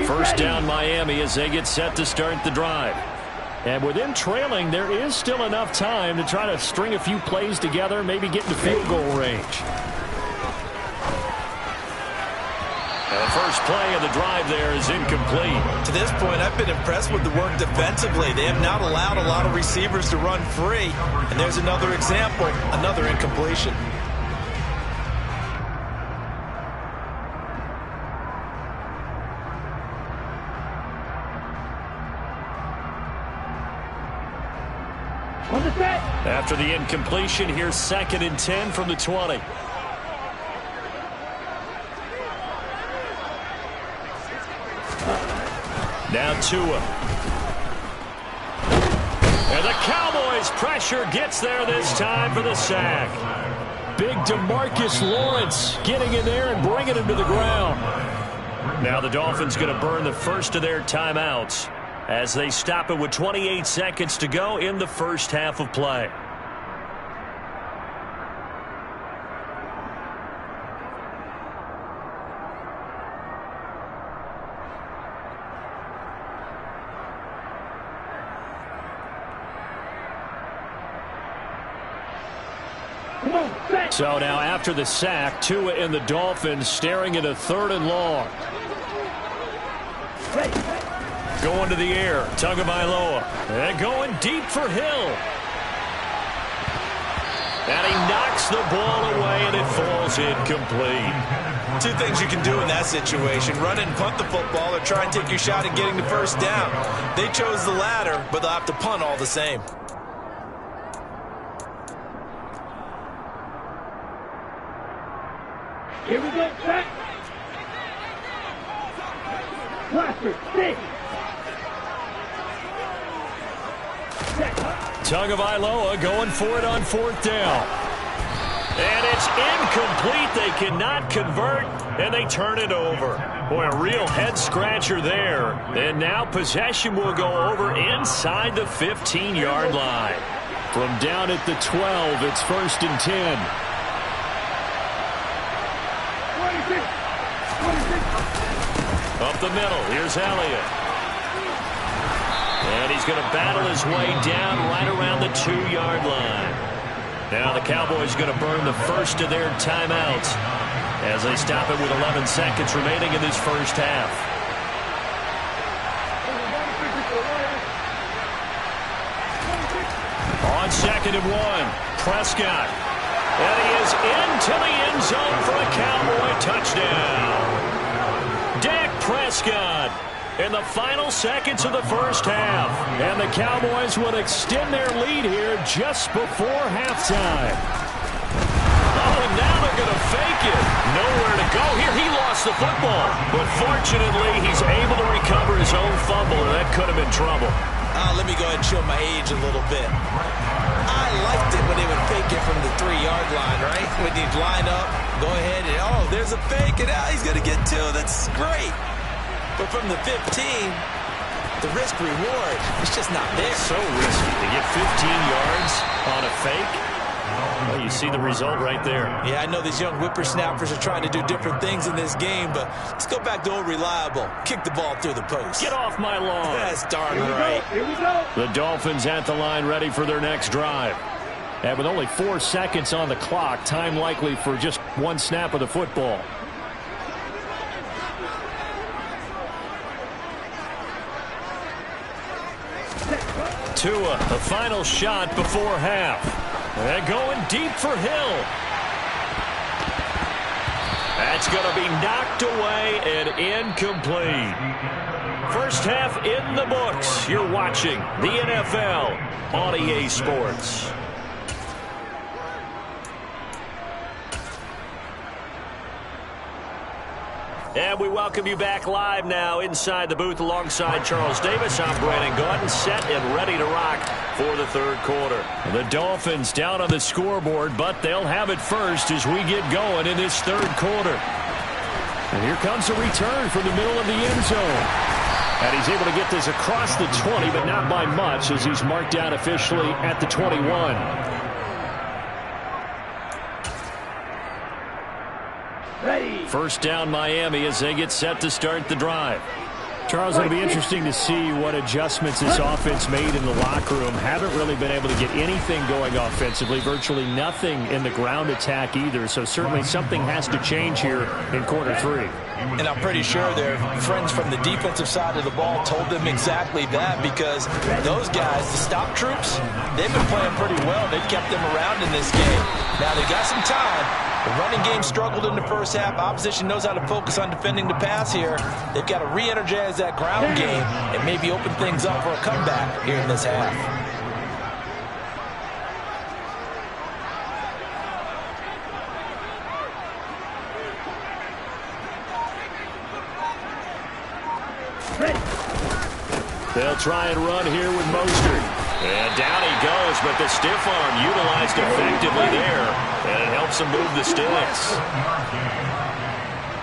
First down Miami as they get set to start the drive. And with them trailing, there is still enough time to try to string a few plays together, maybe get into field goal range. And the first play of the drive there is incomplete. To this point, I've been impressed with the work defensively. They have not allowed a lot of receivers to run free. And there's another example, another incompletion. After the incompletion, here's 2nd and 10 from the 20. Now Tua. And the Cowboys' pressure gets there this time for the sack. Big DeMarcus Lawrence getting in there and bringing him to the ground. Now the Dolphins going to burn the first of their timeouts as they stop it with 28 seconds to go in the first half of play. So now after the sack, Tua and the Dolphins staring at a 3rd and long. Going to the air, Tagovailoa. And going deep for Hill. And he knocks the ball away, and it falls incomplete. Two things you can do in that situation. Run and punt the football or try and take your shot at getting the first down. They chose the latter, but they'll have to punt all the same. Here we go, set. Cluster, stick. Tagovailoa going for it on 4th down. And it's incomplete. They cannot convert, and they turn it over. Boy, a real head-scratcher there. And now possession will go over inside the 15-yard line. From down at the 12, it's 1st and 10. Up the middle, here's Elliott. And he's going to battle his way down right around the 2-yard line. Now the Cowboys going to burn the first of their timeouts as they stop it with 11 seconds remaining in this first half. On 2nd and 1, Prescott. And he is into the end zone for a Cowboy touchdown. Dak Prescott in the final seconds of the first half. And the Cowboys will extend their lead here just before halftime. Oh, and now they're going to fake it. Nowhere to go here. He lost the football. But fortunately, he's able to recover his own fumble, and that could have been trouble. Let me go ahead and show my age a little bit. I liked it when they would fake it from the 3-yard line, right? When you'd line up, go ahead and, oh, there's a fake, and he's going to get 2. That's great. But from the 15, the risk-reward is just not there. So risky to get 15 yards on a fake. Well, you see the result right there. Yeah, I know these young whippersnappers are trying to do different things in this game, but let's go back to old reliable. Kick the ball through the post. Get off my lawn. That's darn right. Here we go. The Dolphins at the line ready for their next drive. And with only 4 seconds on the clock, time likely for just 1 snap of the football. Tua, the final shot before half. And going deep for Hill. That's going to be knocked away and incomplete. First half in the books. You're watching the NFL on EA Sports. And we welcome you back live now inside the booth alongside Charles Davis. I'm Brandon Gaudin, set and ready to rock for the third quarter. The Dolphins down on the scoreboard, but they'll have it first as we get going in this third quarter. And here comes a return from the middle of the end zone. And he's able to get this across the 20, but not by much as he's marked down officially at the 21. First down Miami as they get set to start the drive. Charles, it'll be interesting to see what adjustments this offense made in the locker room. Haven't really been able to get anything going offensively, virtually nothing in the ground attack either. So certainly something has to change here in quarter three. And I'm pretty sure their friends from the defensive side of the ball told them exactly that, because those guys, the stop troops, they've been playing pretty well. They've kept them around in this game. Now they got some time. The running game struggled in the first half. Opposition knows how to focus on defending the pass here. They've got to re-energize that ground game and maybe open things up for a comeback here in this half. They'll try and run here with Mostert. And down he goes, but the stiff arm utilized effectively there. And it helps him move the sticks.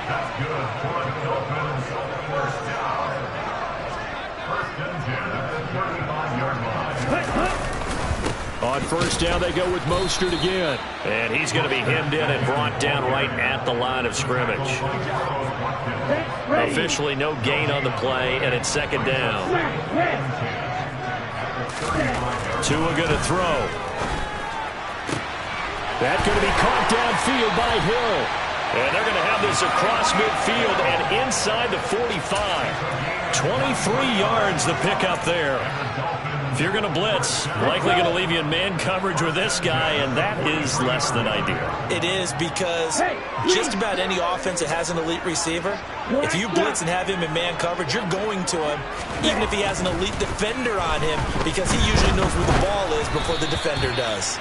That's good for the Dolphins. First down. First and 10 at the 35-yard line. On first down, they go with Mostert again. And he's going to be hemmed in and brought down right at the line of scrimmage. Officially no gain on the play, and it's second down. Tua going to throw. That's going to be caught downfield by Hill. And they're going to have this across midfield and inside the 45. 23 yards the pickup there. If you're going to blitz, likely going to leave you in man coverage with this guy, and that is less than ideal. It is, because just about any offense that has an elite receiver, if you blitz and have him in man coverage, you're going to him, even if he has an elite defender on him, because he usually knows where the ball is before the defender does.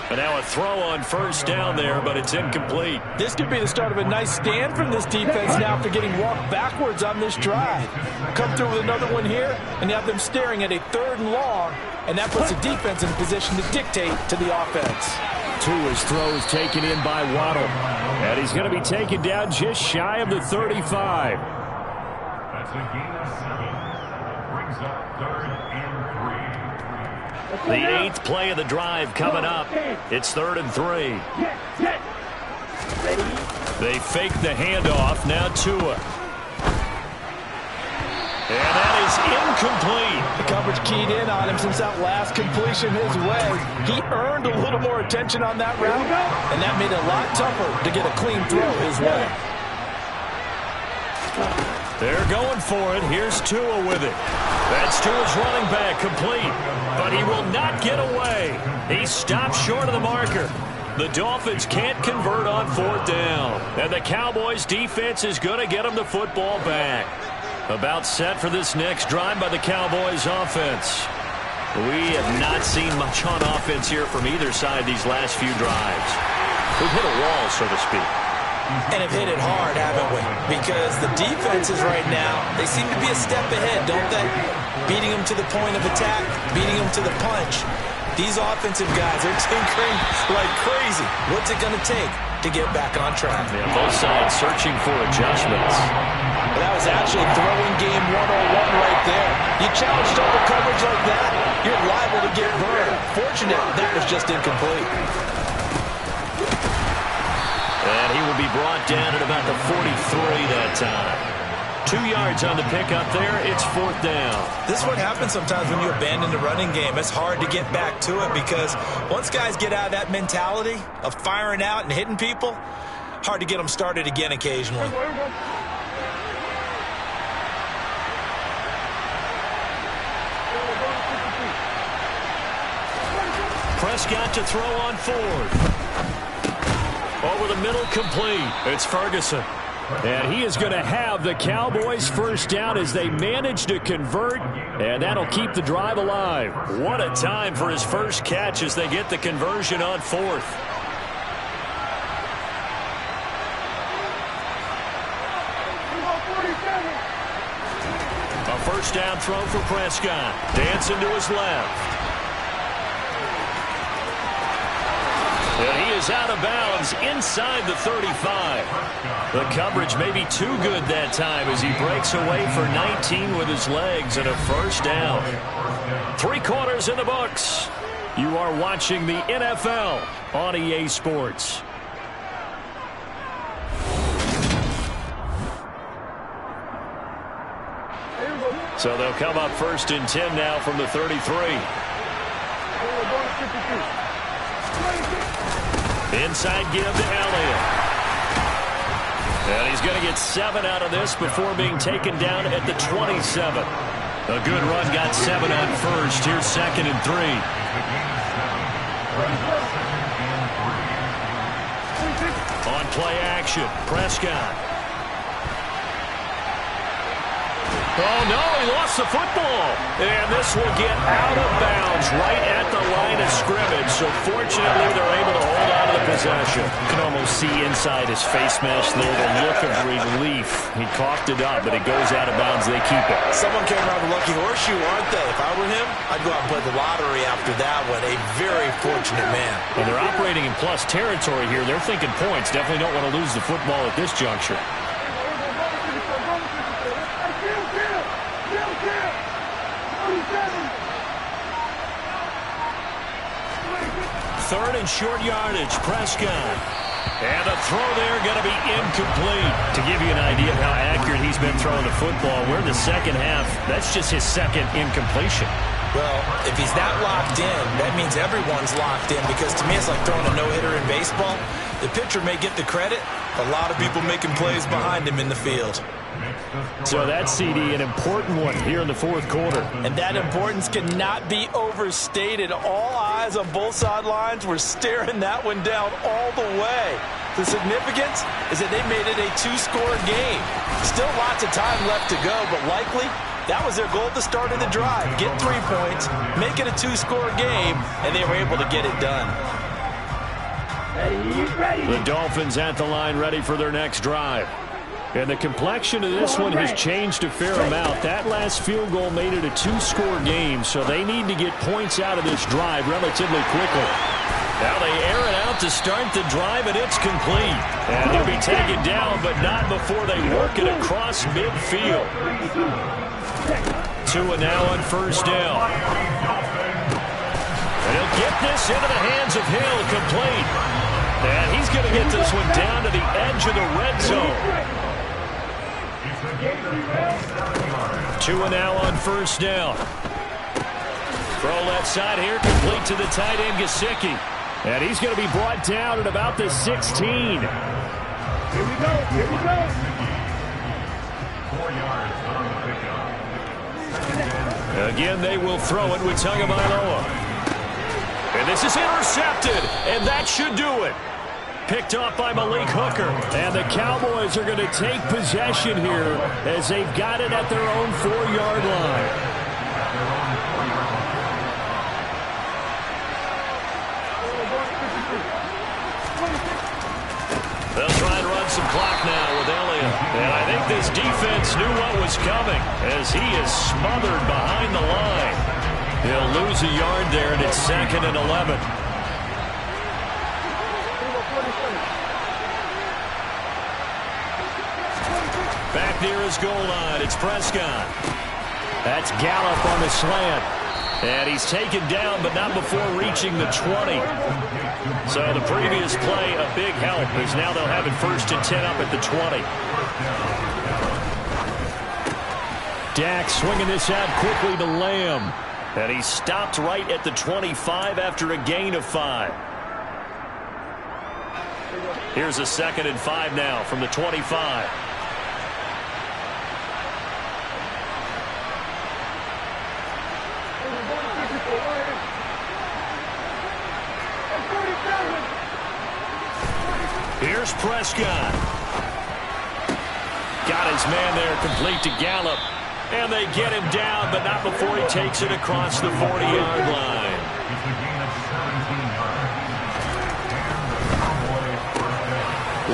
And now a throw on first down there, but it's incomplete. This could be the start of a nice stand from this defense now after getting walked backwards on this drive. Come through with another one here, and you have them staring at a third and long, and that puts the defense in a position to dictate to the offense. Tua's throw is taken in by Waddle. And he's going to be taken down just shy of the 35. That's a gain of 7. Brings up 3rd and 3. The 8th play of the drive coming up. It's 3rd and 3. They fake the handoff. Now Tua. And that is incomplete. The coverage keyed in on him since that last completion his way. He earned a little more attention on that route, and that made it a lot tougher to get a clean throw his way. They're going for it. Here's Tua with it. That's Tua's running back, complete. But he will not get away. He stopped short of the marker. The Dolphins can't convert on 4th down. And the Cowboys' defense is going to get them the football back. About set for this next drive by the Cowboys' offense. We have not seen much on offense here from either side these last few drives. We've hit a wall, so to speak. And have hit it hard, haven't we? Because the defenses right now, they seem to be a step ahead, don't they? Beating them to the point of attack, beating them to the punch. These offensive guys are tinkering like crazy. What's it going to take to get back on track? Yeah, both sides searching for adjustments. Well, that was actually throwing game 101 right there. You challenge double coverage like that, you're liable to get burned. Fortunate, that was just incomplete. And he will be brought down at about the 43 that time. 2 yards on the pickup there. It's 4th down. This is what happens sometimes when you abandon the running game. It's hard to get back to it because once guys get out of that mentality of firing out and hitting people, hard to get them started again occasionally. Prescott to throw on 4th. Over the middle, complete. It's Ferguson. And he is going to have the Cowboys first down as they manage to convert, and that'll keep the drive alive. What a time for his first catch as they get the conversion on fourth. A first down throw for Prescott. Dancing to his left. And he is out of bounds inside the 35. The coverage may be too good that time as he breaks away for 19 with his legs and a first down. 3 quarters in the books. You are watching the NFL on EA Sports. So they'll come up first and 10 now from the 33. Inside give to Elliott. And he's going to get 7 out of this before being taken down at the 27. A good run got 7 on first. Here's 2nd and 3. On play action, Prescott. Oh, no, he lost the football. And this will get out of bounds right at the line of scrimmage. So fortunately, they're able to hold on to the possession. You can almost see inside his face mesh there the look of relief. He coughed it up, but it goes out of bounds. They keep it. Someone came around the lucky horseshoe, aren't they? If I were him, I'd go out and play the lottery after that one. A very fortunate man. And they're operating in plus territory here. They're thinking points. Definitely don't want to lose the football at this juncture. 3rd and short yardage, Prescott. And a throw there going to be incomplete. To give you an idea of how accurate he's been throwing the football, we're in the second half. That's just his 2nd incompletion. Well, if he's not locked in, that means everyone's locked in, because to me it's like throwing a no-hitter in baseball. The pitcher may get the credit, a lot of people making plays behind him in the field. So that CD, an important one here in the 4th quarter. And that importance cannot be overstated. All eyes on both sidelines were staring that one down all the way. The significance is that they made it a 2-score game. Still lots of time left to go, but likely that was their goal at the start of the drive. Get 3 points, make it a 2-score game, and they were able to get it done. The Dolphins at the line ready for their next drive. And the complexion of this one has changed a fair amount. That last field goal made it a 2-score game, so they need to get points out of this drive relatively quickly. Now they air it out to start the drive, and it's complete. And he'll be taken down, but not before they work it across midfield. Tua now on first down. And he'll get this into the hands of Hill, complete. And he's going to get this one down to the edge of the red zone. Tua now on first down. Throw left side here, complete to the tight end, Gesicki. And he's going to be brought down at about the 16. Here we go. 4 yards on the pickup. Again, they will throw it with Tagovailoa. And this is intercepted, and that should do it. Picked off by Malik Hooker. And the Cowboys are going to take possession here as they've got it at their own 4-yard line. They'll try and run some clock now with Elliott. And I think this defense knew what was coming as he is smothered behind the line. He'll lose a yard there, and it's 2nd and 11. Back near his goal line, it's Prescott. That's Gallup on the slant. And he's taken down, but not before reaching the 20. So the previous play, a big help, as now they'll have it 1st and 10 up at the 20. Dak swinging this out quickly to Lamb. And he stopped right at the 25 after a gain of 5. Here's a 2nd and 5 now from the 25. Here's Prescott. Got his man there complete to Gallup. And they get him down, but not before he takes it across the 40-yard line. It's a gain of 17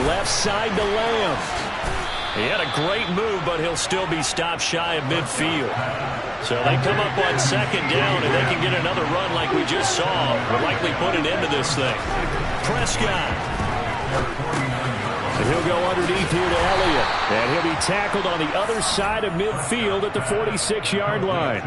yards. Left side to Lamb. He had a great move, but he'll still be stopped shy of midfield. So they come up on second down, and they can get another run like we just saw. Will likely put an end to this thing. Prescott. And he'll go underneath here to Elliott. And he'll be tackled on the other side of midfield at the 46-yard line.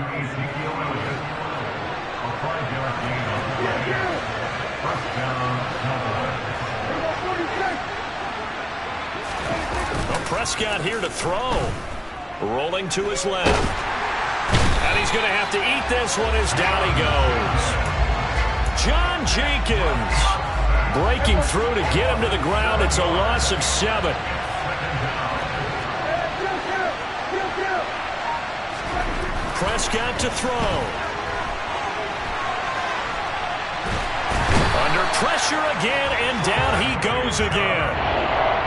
Prescott here to throw. Rolling to his left. And he's going to have to eat this one as down he goes. John Jenkins breaking through to get him to the ground. It's a loss of 7. Prescott to throw. Under pressure again, and down he goes again.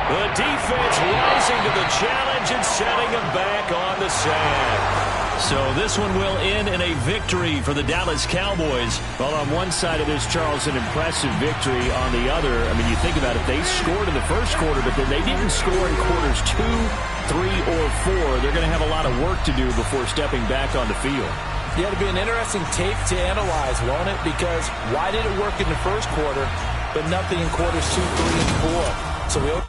The defense rising to the challenge and setting him back on the sand. So this one will end in a victory for the Dallas Cowboys. Well, on one side of this, Charles, an impressive victory. On the other, I mean, you think about it, they scored in the first quarter, but then they didn't score in quarters 2, 3, or 4. They're going to have a lot of work to do before stepping back on the field. Yeah, it'll be an interesting tape to analyze, won't it? Because why did it work in the first quarter, but nothing in quarters 2, 3, and 4? So we'll...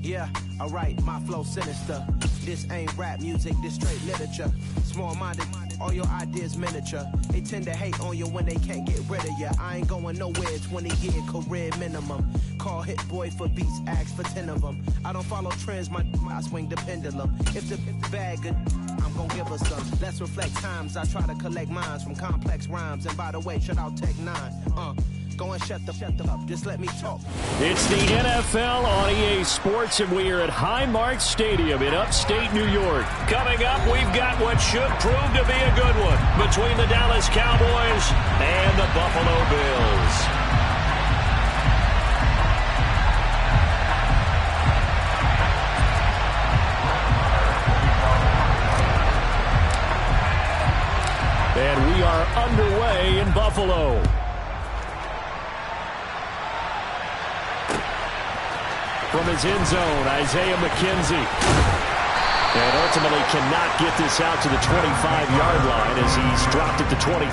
Yeah, alright, my flow sinister. This ain't rap music, this straight literature. Small-minded, all your ideas miniature. They tend to hate on you when they can't get rid of you. I ain't going nowhere, 20-year career minimum. Call Hit Boy for beats, ask for 10 of them. I don't follow trends, I swing the pendulum. If the bag good, I'm gonna give her some. Let's reflect times, I try to collect minds from complex rhymes. And by the way, shout out Tech 9. Go and shut the up. Just let me talk. It's the NFL on EA Sports, and we are at Highmark Stadium in upstate New York. Coming up, we've got what should prove to be a good one between the Dallas Cowboys and the Buffalo Bills. And we are underway in Buffalo. From his end zone, Isaiah McKenzie. And ultimately cannot get this out to the 25-yard line as he's dropped at the 23.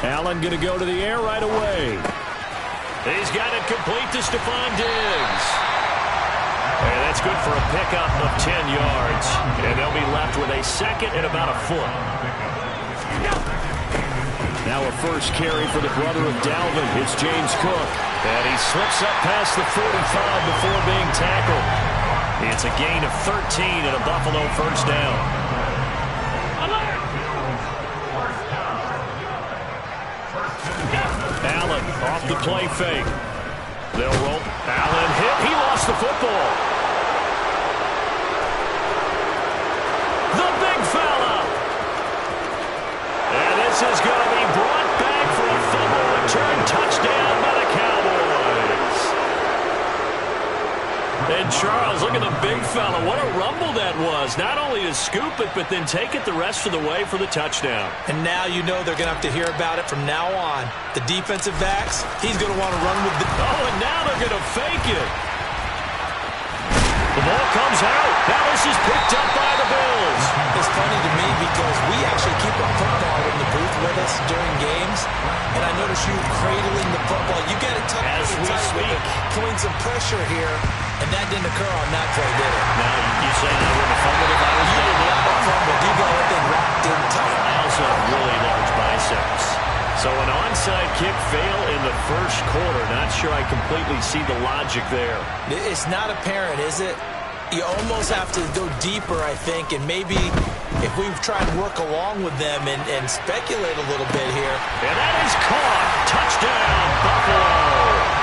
Allen going to go to the air right away. He's got it complete to Stephon Diggs. And that's good for a pickup of 10 yards. And they'll be left with a second and about a foot. Now a first carry for the brother of Dalvin. It's James Cook. And he slips up past the 45 before being tackled. It's a gain of 13 and a Buffalo first down. Allen off the play fake. They'll roll. Allen hit. He lost the football. The big fella. And this is going to be brought back for a fumble return touchdown by the Cowboys. And Charles, look at the big fella. What a rumble that was. Not only to scoop it, but then take it the rest of the way for the touchdown. And now you know they're going to have to hear about it from now on. The defensive backs, he's going to want to run with the... Oh, and now they're going to fake it. The ball comes out. Now this is picked up by the Bills. It's funny to me because we actually keep a football in the booth with us during games. And I notice you cradling the football. You got it tucked as we speak. Points of pressure here. And that didn't occur on that play, did it? Now, you say I wouldn't have fumbled if I was you didn't have a fumble. You got everything locked in tight. I also have really large biceps. So an onside kick fail in the first quarter. Not sure I completely see the logic there. It's not apparent, is it? You almost have to go deeper, I think, and maybe if we try and work along with them and speculate a little bit here. And that is caught. Touchdown, Buffalo.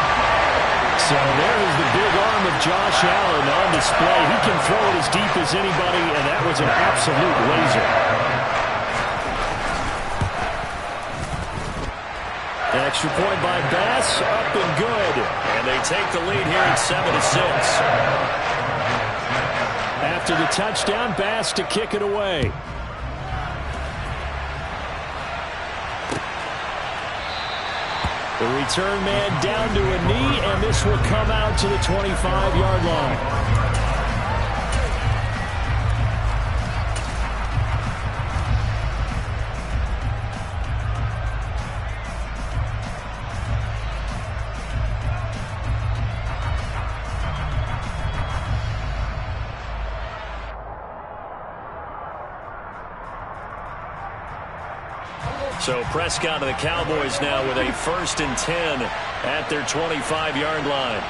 So there's the big arm of Josh Allen on display. He can throw it as deep as anybody, and that was an absolute laser. Extra point by Bass, up and good. And they take the lead here at 7-6. After the touchdown, Bass to kick it away. The return man down to a knee, and this will come out to the 25-yard line. So Prescott and the Cowboys now with a 1st and 10 at their 25-yard line.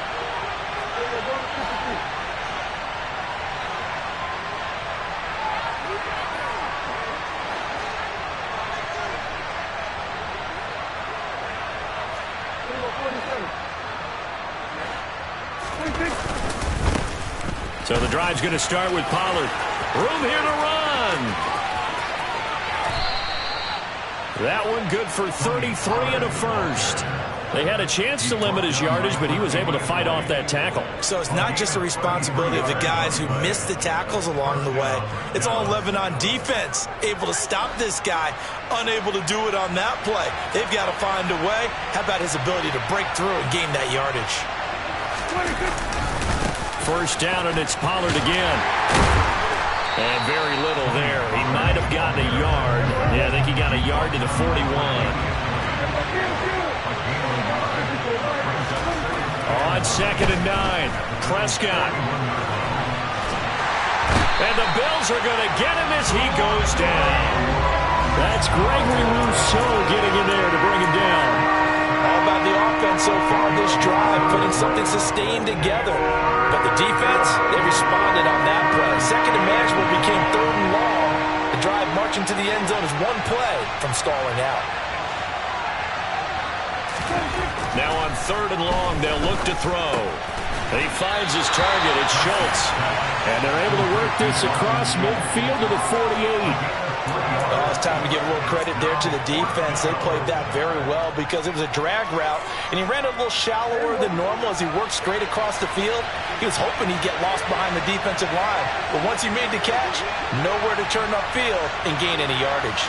So the drive's going to start with Pollard. Room here to run. That one good for 33 and a first. They had a chance to limit his yardage, but he was able to fight off that tackle. So it's not just the responsibility of the guys who missed the tackles along the way. It's all 11 on defense, able to stop this guy, unable to do it on that play. They've got to find a way. How about his ability to break through and gain that yardage? First down, and it's Pollard again. And very little there. He might have gotten a yard. Yeah, I think he got a yard to the 41. On 2nd and 9, Prescott. And the Bills are going to get him as he goes down. That's Gregory Rousseau getting in there to bring him down. All about the offense so far this drive, putting something sustained together. But the defense, they responded on that play. 2nd and manageable became 3rd and long. The drive marching to the end zone is one play from stalling out. Now on 3rd and long, they'll look to throw. He finds his target. It's Schultz. And they're able to work this across midfield to the 48. Oh, it's time to give a little credit there to the defense. They played that very well because it was a drag route, and he ran a little shallower than normal as he worked straight across the field. He was hoping he'd get lost behind the defensive line, but once he made the catch, nowhere to turn upfield and gain any yardage.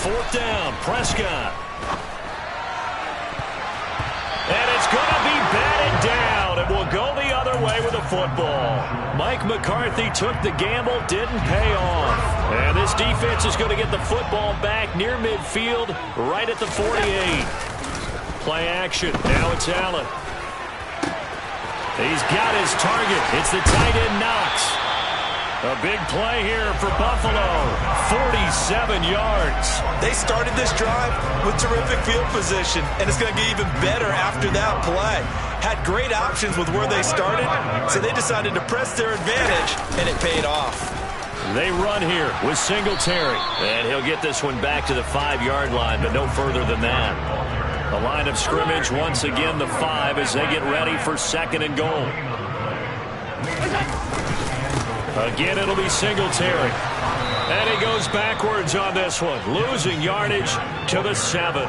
Fourth down, Prescott. And it's going to be batted down, and will go the other way with the football. Mike McCarthy took the gamble, didn't pay off. And this defense is going to get the football back near midfield, right at the 48. Play action. Now it's Allen. He's got his target. It's the tight end Knox. A big play here for Buffalo. 47 yards. They started this drive with terrific field position, and it's going to get even better after that play. Had great options with where they started, so they decided to press their advantage, and it paid off. They run here with Singletary. And he'll get this one back to the 5-yard line, but no further than that. The line of scrimmage, once again, the 5 as they get ready for 2nd and goal. Again, it'll be Singletary. And he goes backwards on this one, losing yardage to the 7.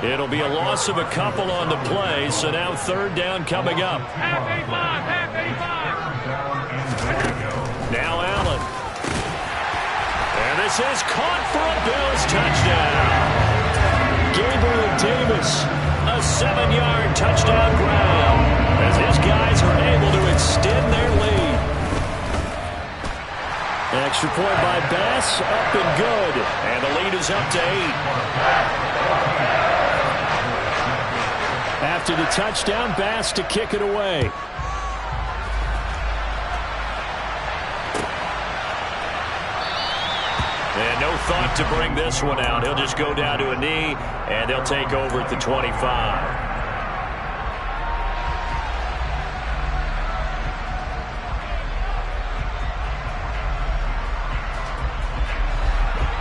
It'll be a loss of a couple on the play, so now 3rd down coming up. Half 85. Now Allen. And this is caught for a Bills touchdown. Gabriel Davis, a 7-yard touchdown grab, as his guys are able to extend their lead. Extra point by Bass, up and good. And the lead is up to 8. After the touchdown, Bass to kick it away. And no thought to bring this one out. He'll just go down to a knee, and they'll take over at the 25.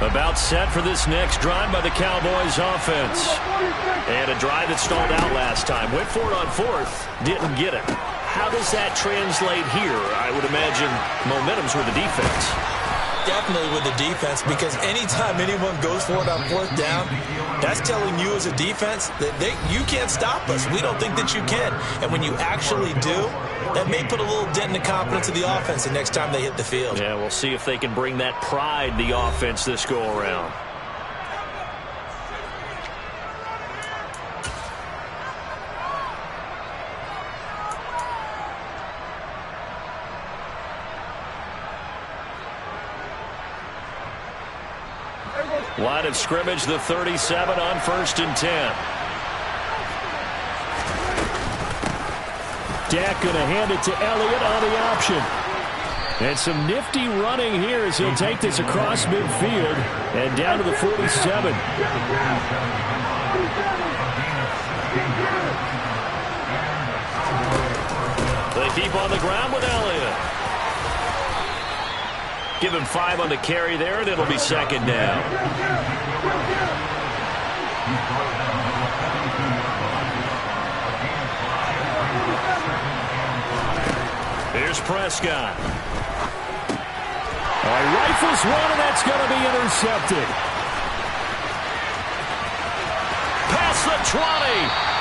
About set for this next drive by the Cowboys offense. And a drive that stalled out last time. Went for it on fourth. Didn't get it. How does that translate here? I would imagine momentum's with the defense. Definitely with the defense, because anytime anyone goes for it on fourth down, that's telling you as a defense that you can't stop us. We don't think that you can. And when you actually do, that may put a little dent in the confidence of the offense the next time they hit the field. Yeah, we'll see if they can bring that pride to the offense this go-around. Line of scrimmage, the 37 on 1st and 10. Dak going to hand it to Elliott on the option. And some nifty running here as he'll take this across midfield and down to the 47. They keep on the ground with Elliott. Give him 5 on the carry there, and it'll be 2nd down. Here's Prescott. Rifles one, and that's going to be intercepted. Past the 20.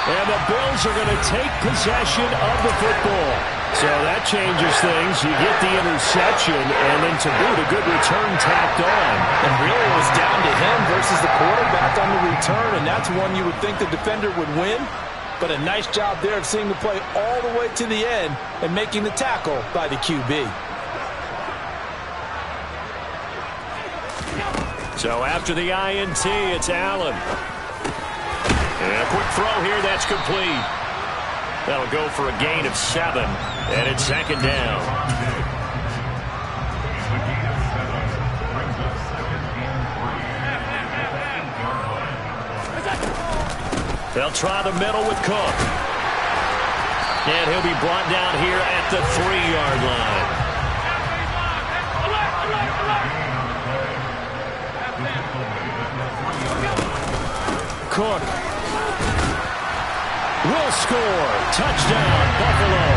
And the Bills are going to take possession of the football. So that changes things. You get the interception, and then to boot, a good return tacked on. And really it was down to him versus the quarterback on the return, and that's one you would think the defender would win. But a nice job there of seeing the play all the way to the end and making the tackle by the QB. So after the INT, it's Allen. And a quick throw here, that's complete. That'll go for a gain of 7, and it's 2nd down. They'll try the middle with Cook. And he'll be brought down here at the 3-yard line. Cook will score. Touchdown, Buffalo.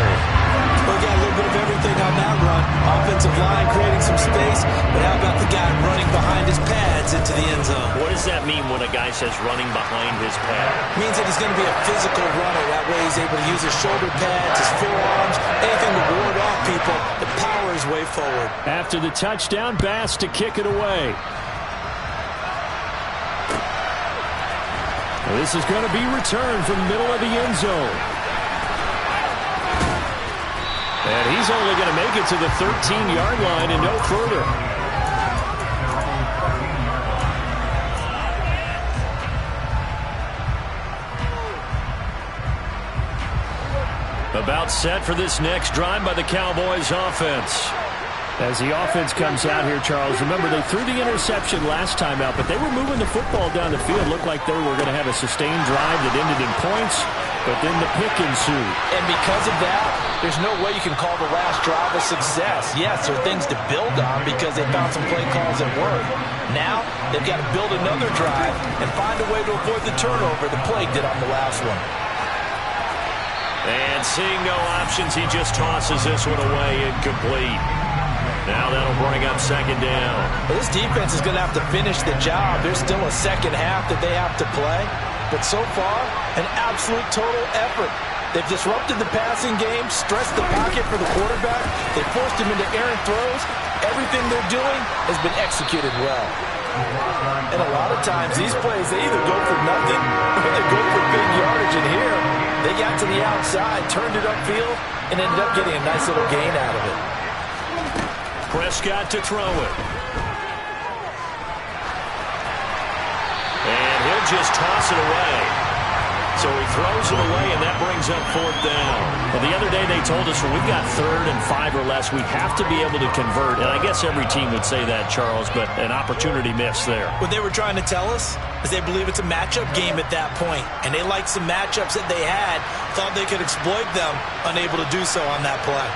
We got a little bit of everything on that run. Offensive line creating some space, but how about the guy running behind his pads into the end zone? What does that mean when a guy says running behind his pad? Means that he's going to be a physical runner. That way he's able to use his shoulder pads, his forearms, anything to ward off people. The power is way forward. After the touchdown, Bass to kick it away. This is going to be returned from the middle of the end zone. And he's only going to make it to the 13-yard line and no further. About set for this next drive by the Cowboys offense. As the offense comes out here, Charles, remember they threw the interception last time out, but they were moving the football down the field. Looked like they were going to have a sustained drive that ended in points, but then the pick ensued. And because of that, there's no way you can call the last drive a success. Yes, there are things to build on because they found some play calls that work. Now, they've got to build another drive and find a way to avoid the turnover the plague did on the last one. And seeing no options, he just tosses this one away incomplete. Now that'll bring up 2nd down. Well, this defense is going to have to finish the job. There's still a second half that they have to play. But so far, an absolute total effort. They've disrupted the passing game, stressed the pocket for the quarterback. They forced him into errant throws. Everything they're doing has been executed well. And a lot of times, these plays, they either go for nothing or they go for big yardage. And here, they got to the outside, turned it upfield, and ended up getting a nice little gain out of it. Prescott to throw it. And he'll just toss it away. So he throws it away, and that brings up 4th down. Well, the other day they told us when we've got 3rd and 5 or less, we have to be able to convert. And I guess every team would say that, Charles, but an opportunity missed there. What they were trying to tell us is they believe it's a matchup game at that point. And they liked some matchups that they had, thought they could exploit them, unable to do so on that play.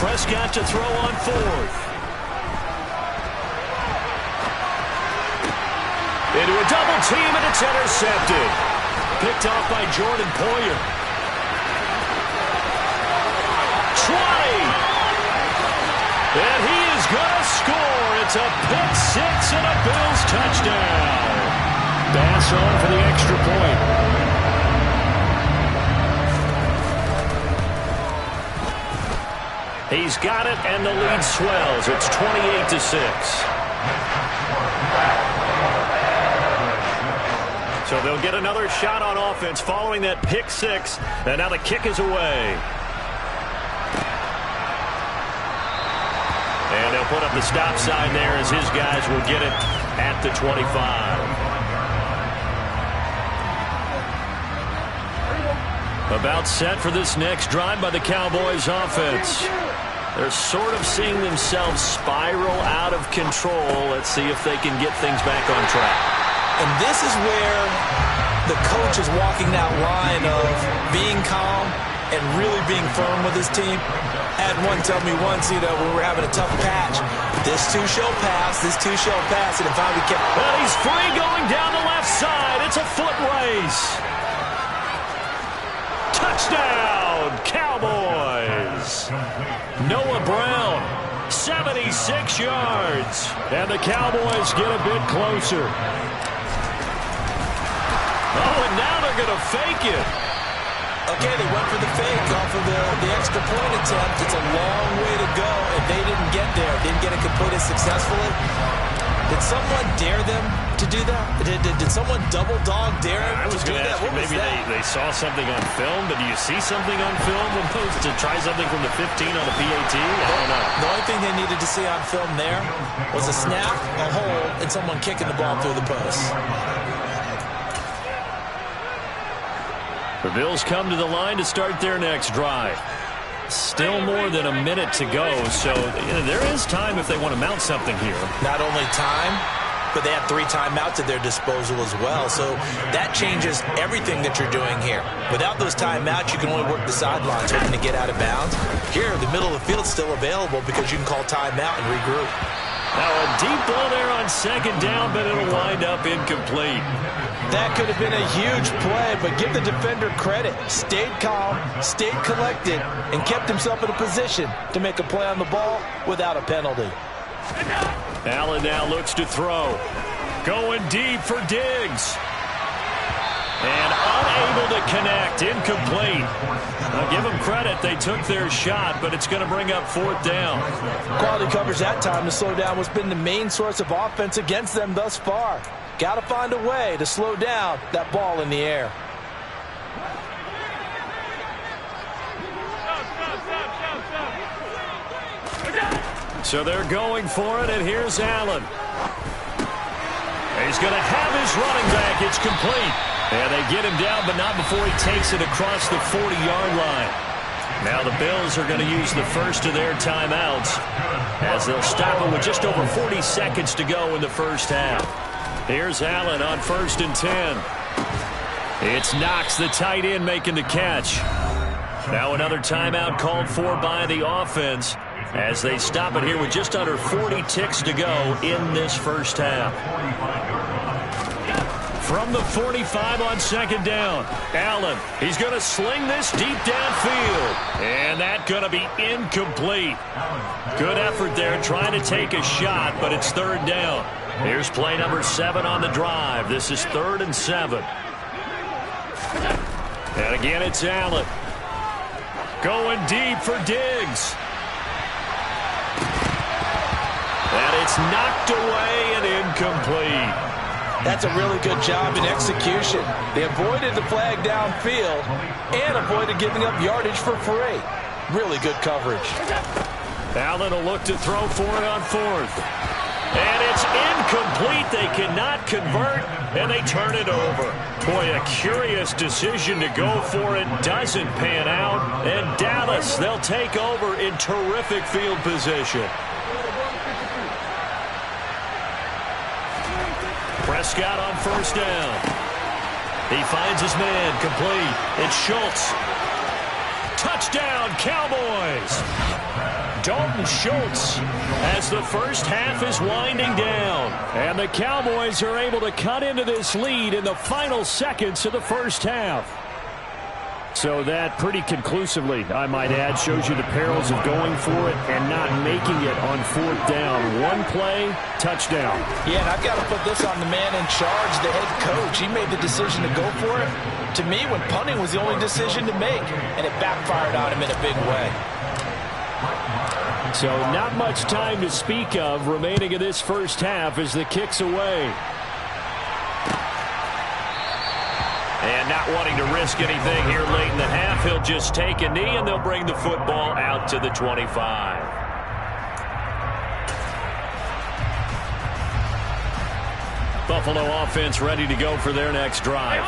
Prescott to throw on fourth. Into a double team, and it's intercepted. Picked off by Jordan Poyer. 20. And he is going to score. It's a pick six and a Bills touchdown. Bass on for the extra point. He's got it, and the lead swells. It's 28-6. So they'll get another shot on offense following that pick six, and now the kick is away. And they'll put up the stop sign there as his guys will get it at the 25. About set for this next drive by the Cowboys offense. They're sort of seeing themselves spiral out of control. Let's see if they can get things back on track. And this is where the coach is walking that line of being calm and really being firm with his team. Had one tell me once, when we were having a tough patch, this too shall pass, and it finally kept... Well, he's free going down the left side. It's a foot race. Touchdown, Cowboys. Noah Brown, 76 yards. And the Cowboys get a bit closer. Oh, and now they're going to fake it. Okay, they went for the fake off of the extra point attempt. It's a long way to go, and they didn't get there. Didn't get it completed successfully. Did someone dare them to do that? Did someone double dog dare them to do that? What maybe they saw something on film, but do you see something on film opposed to try something from the 15 on the PAT? I don't know. The only thing they needed to see on film there was a snap, a hold, and someone kicking the ball through the post. The Bills come to the line to start their next drive. Still more than a minute to go, so there is time if they want to mount something here. Not only time, but they have 3 timeouts at their disposal as well, so that changes everything that you're doing here. Without those timeouts, you can only work the sidelines hoping to get out of bounds. Here, the middle of the field is still available because you can call timeout and regroup. Now a deep ball there on second down, but it'll wind up incomplete. That could have been a huge play, but give the defender credit. Stayed calm, stayed collected, and kept himself in a position to make a play on the ball without a penalty. Allen now looks to throw. Going deep for Diggs. And unable to connect, incomplete. I'll give them credit, they took their shot, but it's going to bring up 4th down. Quality coverage that time to slow down what's been the main source of offense against them thus far. Got to find a way to slow down that ball in the air. So they're going for it, and here's Allen. He's going to have his running back. It's complete. And they get him down, but not before he takes it across the 40-yard line. Now the Bills are going to use the first of their timeouts as they'll stop it with just over 40 seconds to go in the first half. Here's Allen on 1st and 10. It's Knox, the tight end, making the catch. Now another timeout called for by the offense as they stop it here with just under 40 ticks to go in this first half. From the 45 on second down, Allen, he's going to sling this deep downfield. And that's going to be incomplete. Good effort there trying to take a shot, but it's 3rd down. Here's play number 7 on the drive. This is 3rd and 7. And again, it's Allen. Going deep for Diggs. And it's knocked away and incomplete. That's a really good job in execution. They avoided the flag downfield and avoided giving up yardage for free. Really good coverage. Allen will look to throw for it on 4th. And it's incomplete. They cannot convert, and they turn it over. Boy, a curious decision to go for it. Doesn't pan out. And Dallas, they'll take over in terrific field position. Prescott on 1st down. He finds his man, complete. It's Schultz. Touchdown, Cowboys. Dalton Schultz, as the first half is winding down. And the Cowboys are able to cut into this lead in the final seconds of the first half. So that pretty conclusively, I might add, shows you the perils of going for it and not making it on 4th down. One play, touchdown. Yeah, and I've got to put this on the man in charge, the head coach. He made the decision to go for it. To me, when punting was the only decision to make, and it backfired on him in a big way. So not much time to speak of remaining in this first half as the kick's away. And not wanting to risk anything here late in the half, he'll just take a knee and they'll bring the football out to the 25. Buffalo offense ready to go for their next drive.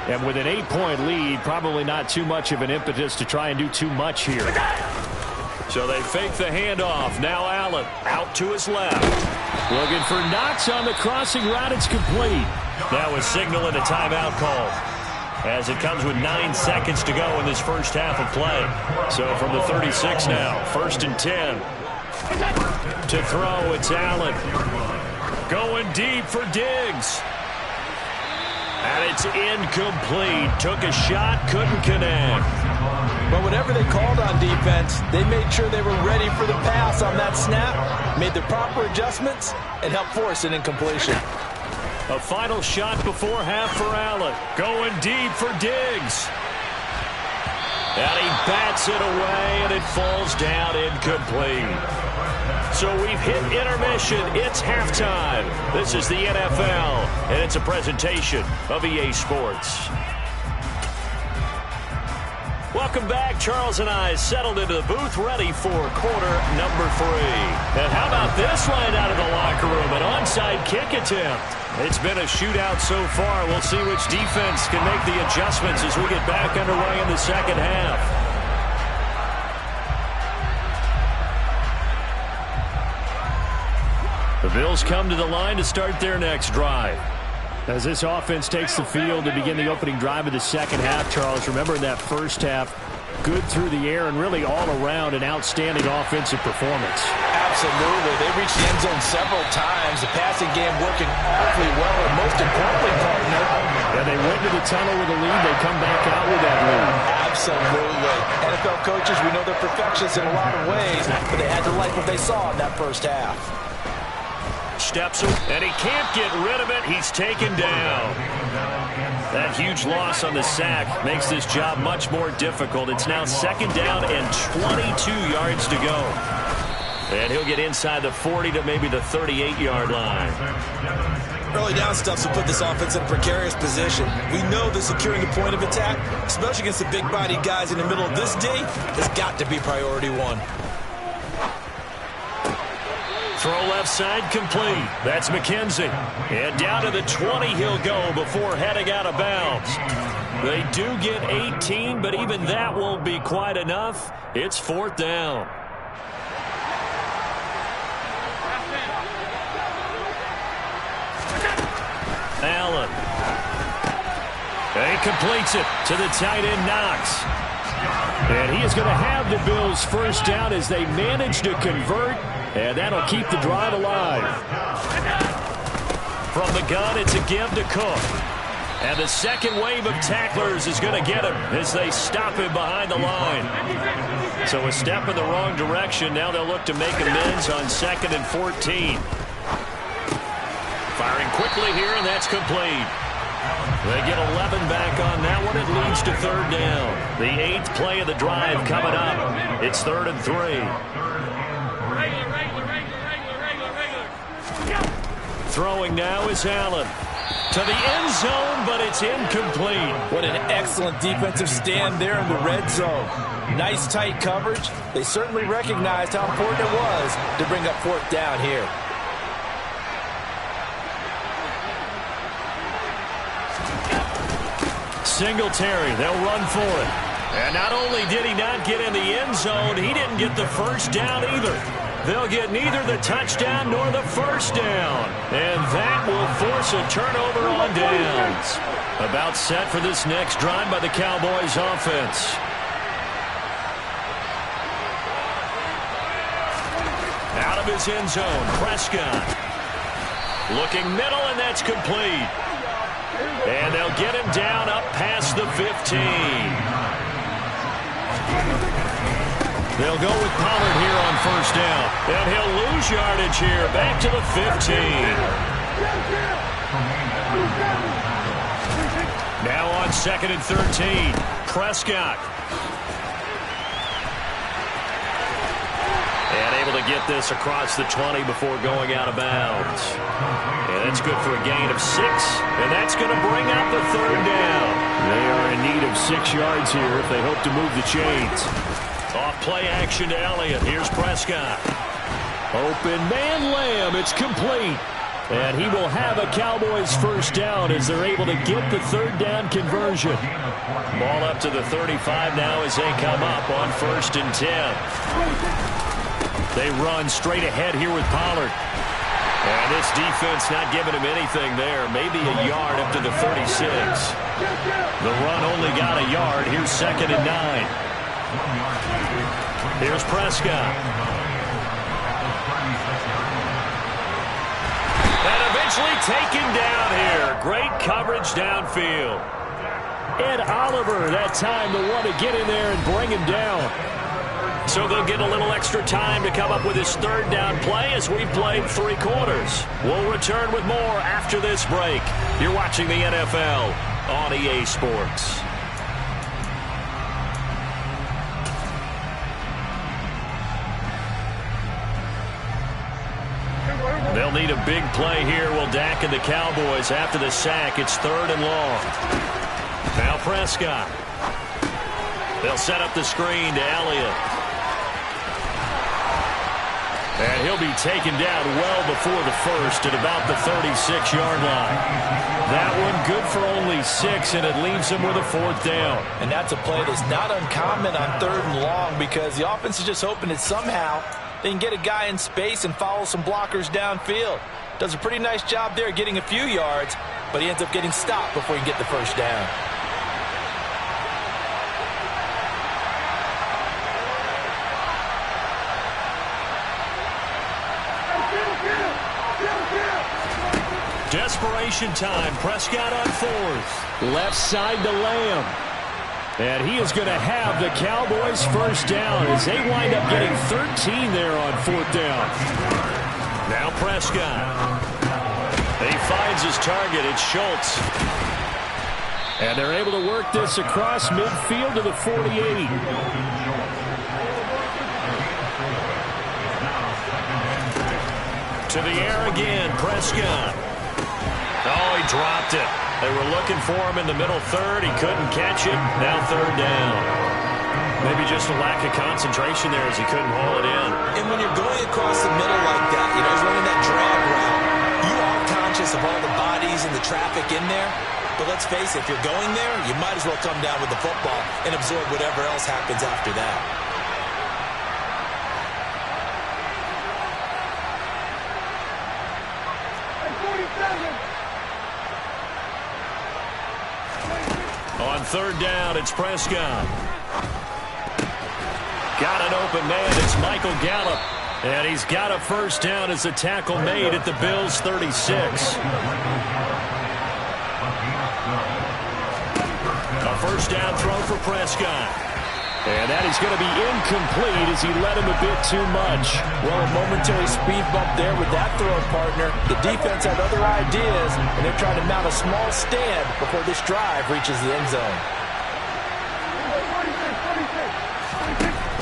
And with an 8-point lead, probably not too much of an impetus to try and do too much here. So they fake the handoff. Now Allen out to his left. Looking for Knox on the crossing route. It's complete. That was signaling a timeout call, as it comes with 9 seconds to go in this first half of play. So from the 36 now, 1st and 10. To throw, it's Allen. Going deep for Diggs. And it's incomplete. Took a shot, couldn't connect. But whatever they called on defense, they made sure they were ready for the pass on that snap, made the proper adjustments, and helped force an incompletion. A final shot before half for Allen. Going deep for Diggs. And he bats it away, and it falls down incomplete. So we've hit intermission. It's halftime. This is the NFL, and it's a presentation of EA Sports. Welcome back. Charles and I settled into the booth, ready for quarter number 3. And how about this right out of the locker room? An onside kick attempt. It's been a shootout so far. We'll see which defense can make the adjustments as we get back underway in the second half. The Bills come to the line to start their next drive. As this offense takes the field to begin the opening drive of the second half, Charles, remember in that first half, good through the air and really all around an outstanding offensive performance. Absolutely. They reached the end zone several times. The passing game working awfully well, and most importantly, partner. Yeah, they went to the tunnel with a lead. They come back out with that lead. Absolutely. NFL coaches, we know they're perfectionists in a lot of ways, but they had to like what they saw in that first half. Steps him, and he can't get rid of it. He's taken down. That huge loss on the sack makes this job much more difficult. It's now 2nd down and 22 yards to go. And he'll get inside the 40 to maybe the 38-yard line. Early down stuffs will put this offense in a precarious position. We know that securing the point of attack, especially against the big-bodied guys in the middle of this D, has got to be priority 1. Throw left side complete. That's McKenzie. And down to the 20 he'll go before heading out of bounds. They do get 18, but even that won't be quite enough. It's 4th down. Allen. And he completes it to the tight end, Knox. And he is going to have the Bills' first down as they manage to convert. And that'll keep the drive alive. From the gun, it's a give to Cook. And the second wave of tacklers is going to get him as they stop him behind the line. So a step in the wrong direction. Now they'll look to make amends on 2nd and 14. Firing quickly here, and that's complete. They get 11 back on that one. It leads to 3rd down. The 8th play of the drive coming up. It's 3rd and 3. Throwing now is Allen. To the end zone, but it's incomplete. What an excellent defensive stand there in the red zone. Nice tight coverage. They certainly recognized how important it was to bring up 4th down here. Singletary, they'll run for it. And not only did he not get in the end zone, he didn't get the first down either. They'll get neither the touchdown nor the first down. And that will force a turnover on downs. About set for this next drive by the Cowboys offense. of his end zone. Prescott looking middle, and that's complete. And they'll get him down up past the 15. They'll go with Pollard here on first down. And he'll lose yardage here. Back to the 15. Now on 2nd and 13. Prescott. And able to get this across the 20 before going out of bounds. And that's good for a gain of 6. And that's going to bring up the 3rd down. They are in need of 6 yards here if they hope to move the chains. Off play action to Elliott. Here's Prescott. Open man Lamb. It's complete. And he will have a Cowboys first down as they're able to get the 3rd down conversion. Ball up to the 35 now as they come up on 1st and 10. They run straight ahead here with Pollard. And this defense not giving him anything there. Maybe a yard up to the 36. The run only got a yard. Here's 2nd and 9. Here's Prescott. And eventually taken down here. Great coverage downfield. Ed Oliver that time the one to get in there and bring him down. So they'll get a little extra time to come up with his 3rd down play as we've played 3 quarters. We'll return with more after this break. You're watching the NFL on EA Sports. They'll need a big play here. Will Dak and the Cowboys after the sack. It's 3rd and long. Now Prescott. They'll set up the screen to Elliott. And he'll be taken down well before the 1st at about the 36-yard line. That one good for only 6, and it leaves him with a 4th down. And that's a play that's not uncommon on 3rd and long because the offense is just hoping that somehow they can get a guy in space and follow some blockers downfield. Does a pretty nice job there getting a few yards, but he ends up getting stopped before he can get the 1st down. Desperation time. Prescott on 4th. Left side to Lamb. And he is going to have the Cowboys first down as they wind up getting 13 there on 4th down. Now Prescott. He finds his target. It's Schultz. And they're able to work this across midfield to the 48. To the air again. Prescott. Oh, he dropped it. They were looking for him in the middle 3rd. He couldn't catch it. Now 3rd down. Maybe just a lack of concentration there as he couldn't haul it in. And when you're going across the middle like that, you know, he's running that drag route, you are conscious of all the bodies and the traffic in there. But let's face it, if you're going there, you might as well come down with the football and absorb whatever else happens after that. On 3rd down, it's Prescott. Got an open man. It's Michael Gallup. And he's got a first down as the tackle made at the Bills' 36. A first down throw for Prescott. And that is going to be incomplete as he led him a bit too much. Well, a momentary speed bump there with that throw partner. The defense had other ideas, and they're trying to mount a small stand before this drive reaches the end zone.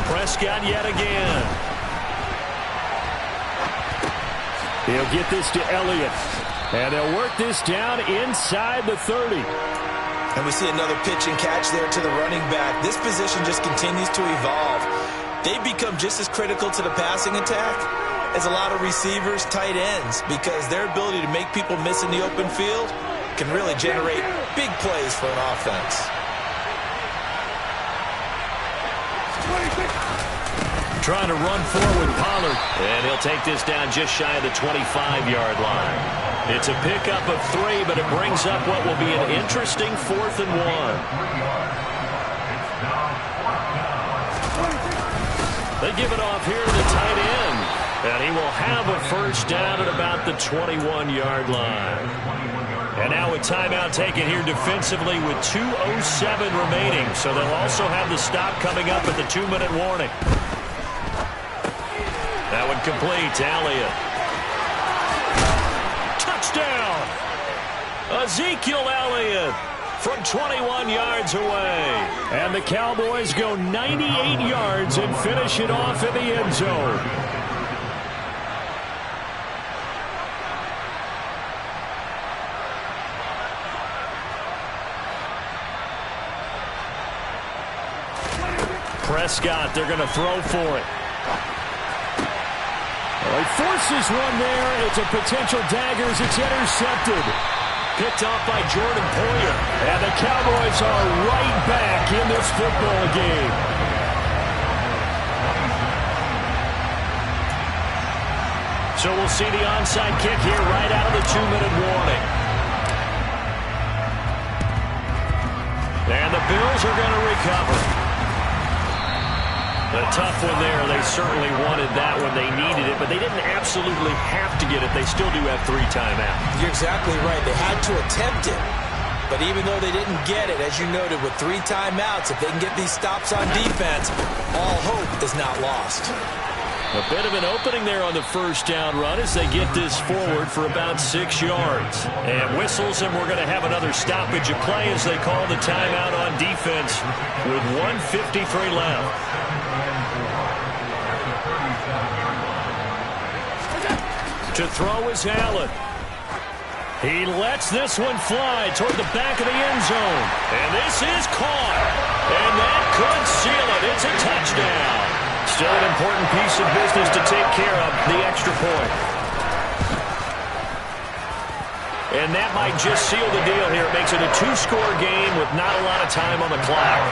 Prescott yet again. He'll get this to Elliott. And they'll work this down inside the 30. And we see another pitch and catch there to the running back. This position just continues to evolve. They become just as critical to the passing attack as a lot of receivers, tight ends, because their ability to make people miss in the open field can really generate big plays for an offense. Trying to run forward with Pollard. And he'll take this down just shy of the 25-yard line. It's a pickup of 3, but it brings up what will be an interesting 4th and 1. They give it off here to the tight end. And he will have a first down at about the 21-yard line. And now a timeout taken here defensively with 2:07 remaining. So they'll also have the stop coming up at the 2-minute warning. That one complete to Elliott. Touchdown! Ezekiel Elliott from 21 yards away. And the Cowboys go 98 yards and finish it off in the end zone. Prescott, they're going to throw for it. Well, he forces one there. It's a potential dagger as it's intercepted. Picked off by Jordan Poyer. And the Cowboys are right back in this football game. So we'll see the onside kick here right out of the 2-minute warning. And the Bills are going to recover. A tough one there. They certainly wanted that when they needed it, but they didn't absolutely have to get it. They still do have 3 timeouts. You're exactly right. They had to attempt it. But even though they didn't get it, as you noted, with 3 timeouts, if they can get these stops on defense, all hope is not lost. A bit of an opening there on the first down run as they get this forward for about 6 yards. And whistles, and we're going to have another stoppage of play as they call the timeout on defense with 1:53 left. To throw is Allen. He lets this one fly toward the back of the end zone. And this is caught. And that could seal it. It's a touchdown. Still an important piece of business to take care of, the extra point. And that might just seal the deal here. It makes it a 2-score game with not a lot of time on the clock.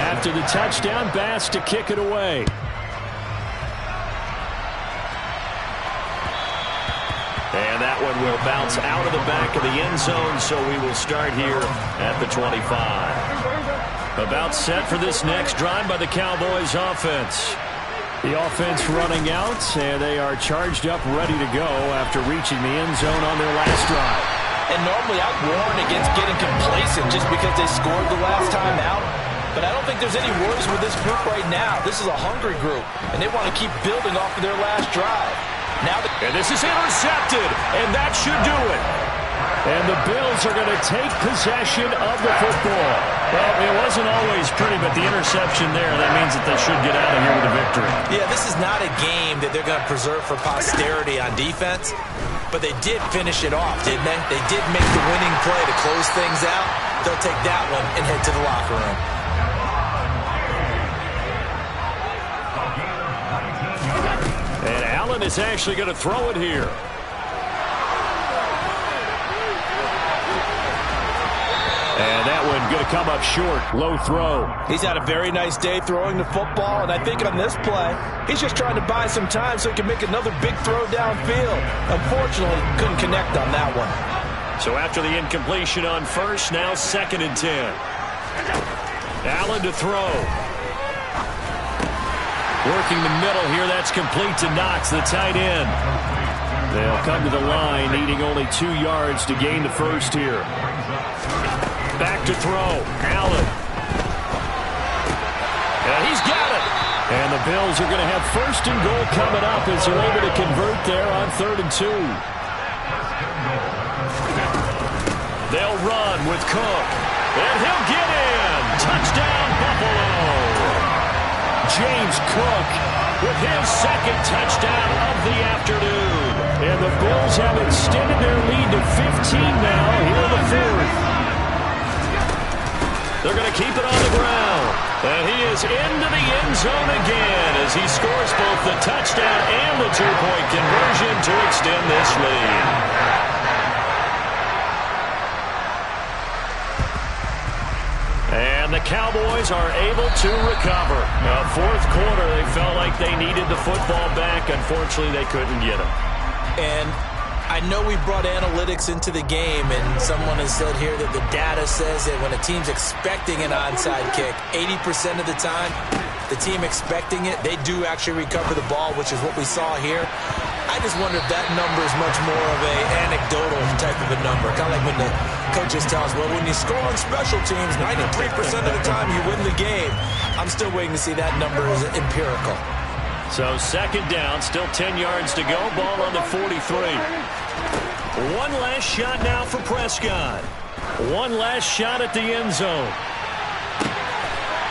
After the touchdown, Bass to kick it away. And that one will bounce out of the back of the end zone, so we will start here at the 25. About set for this next drive by the Cowboys offense. The offense running out, and they are charged up, ready to go after reaching the end zone on their last drive. And normally I'd warn against getting complacent just because they scored the last time out. But I don't think there's any worries with this group right now. This is a hungry group, and they want to keep building off of their last drive. And this is intercepted, and that should do it. And the Bills are going to take possession of the football. Well, it wasn't always pretty, but the interception there, that means that they should get out of here with a victory. Yeah, this is not a game that they're going to preserve for posterity on defense, but they did finish it off, didn't they? They did make the winning play to close things out. They'll take that one and head to the locker room. And Allen is actually going to throw it here. And that one going to come up short. Low throw. He's had a very nice day throwing the football, and I think on this play, he's just trying to buy some time so he can make another big throw downfield. Unfortunately, couldn't connect on that one. So after the incompletion on first, now 2nd and 10. Allen to throw. Working the middle here, that's complete to Knox, the tight end. They'll come to the line, needing only 2 yards to gain the first here. Back to throw, Allen. And he's got it. And the Bills are going to have 1st and goal coming up as they're able to convert there on 3rd and 2. They'll run with Cook. And he'll get in. Touchdown, Buffalo. James Cook with his 2nd touchdown of the afternoon. And the Bills have extended their lead to 15 now here in the 4th. They're going to keep it on the ground. And he is into the end zone again as he scores both the touchdown and the 2-point conversion to extend this lead. And the Cowboys are able to recover. Now, 4th quarter, they felt like they needed the football back. Unfortunately, they couldn't get it. And I know we brought analytics into the game, and someone has said here that the data says that when a team's expecting an onside kick, 80% of the time, the team expecting it, they do actually recover the ball, which is what we saw here. I just wonder if that number is much more of an anecdotal type of a number. Kind of like when the coaches tell us, well, when you score on special teams, 93% of the time you win the game. I'm still waiting to see that number is empirical. So second down, still 10 yards to go. Ball on the 43. One last shot now for Prescott. One last shot at the end zone.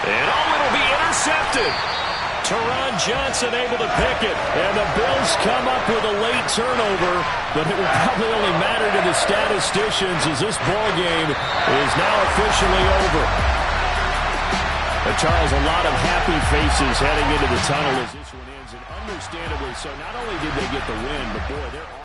And it'll be intercepted. Teron Johnson able to pick it. And the Bills come up with a late turnover. But it will probably only matter to the statisticians as this ball game is now officially over. But Charles, a lot of happy faces heading into the tunnel as this one ends. And understandably so, not only did they get the win, but boy, they're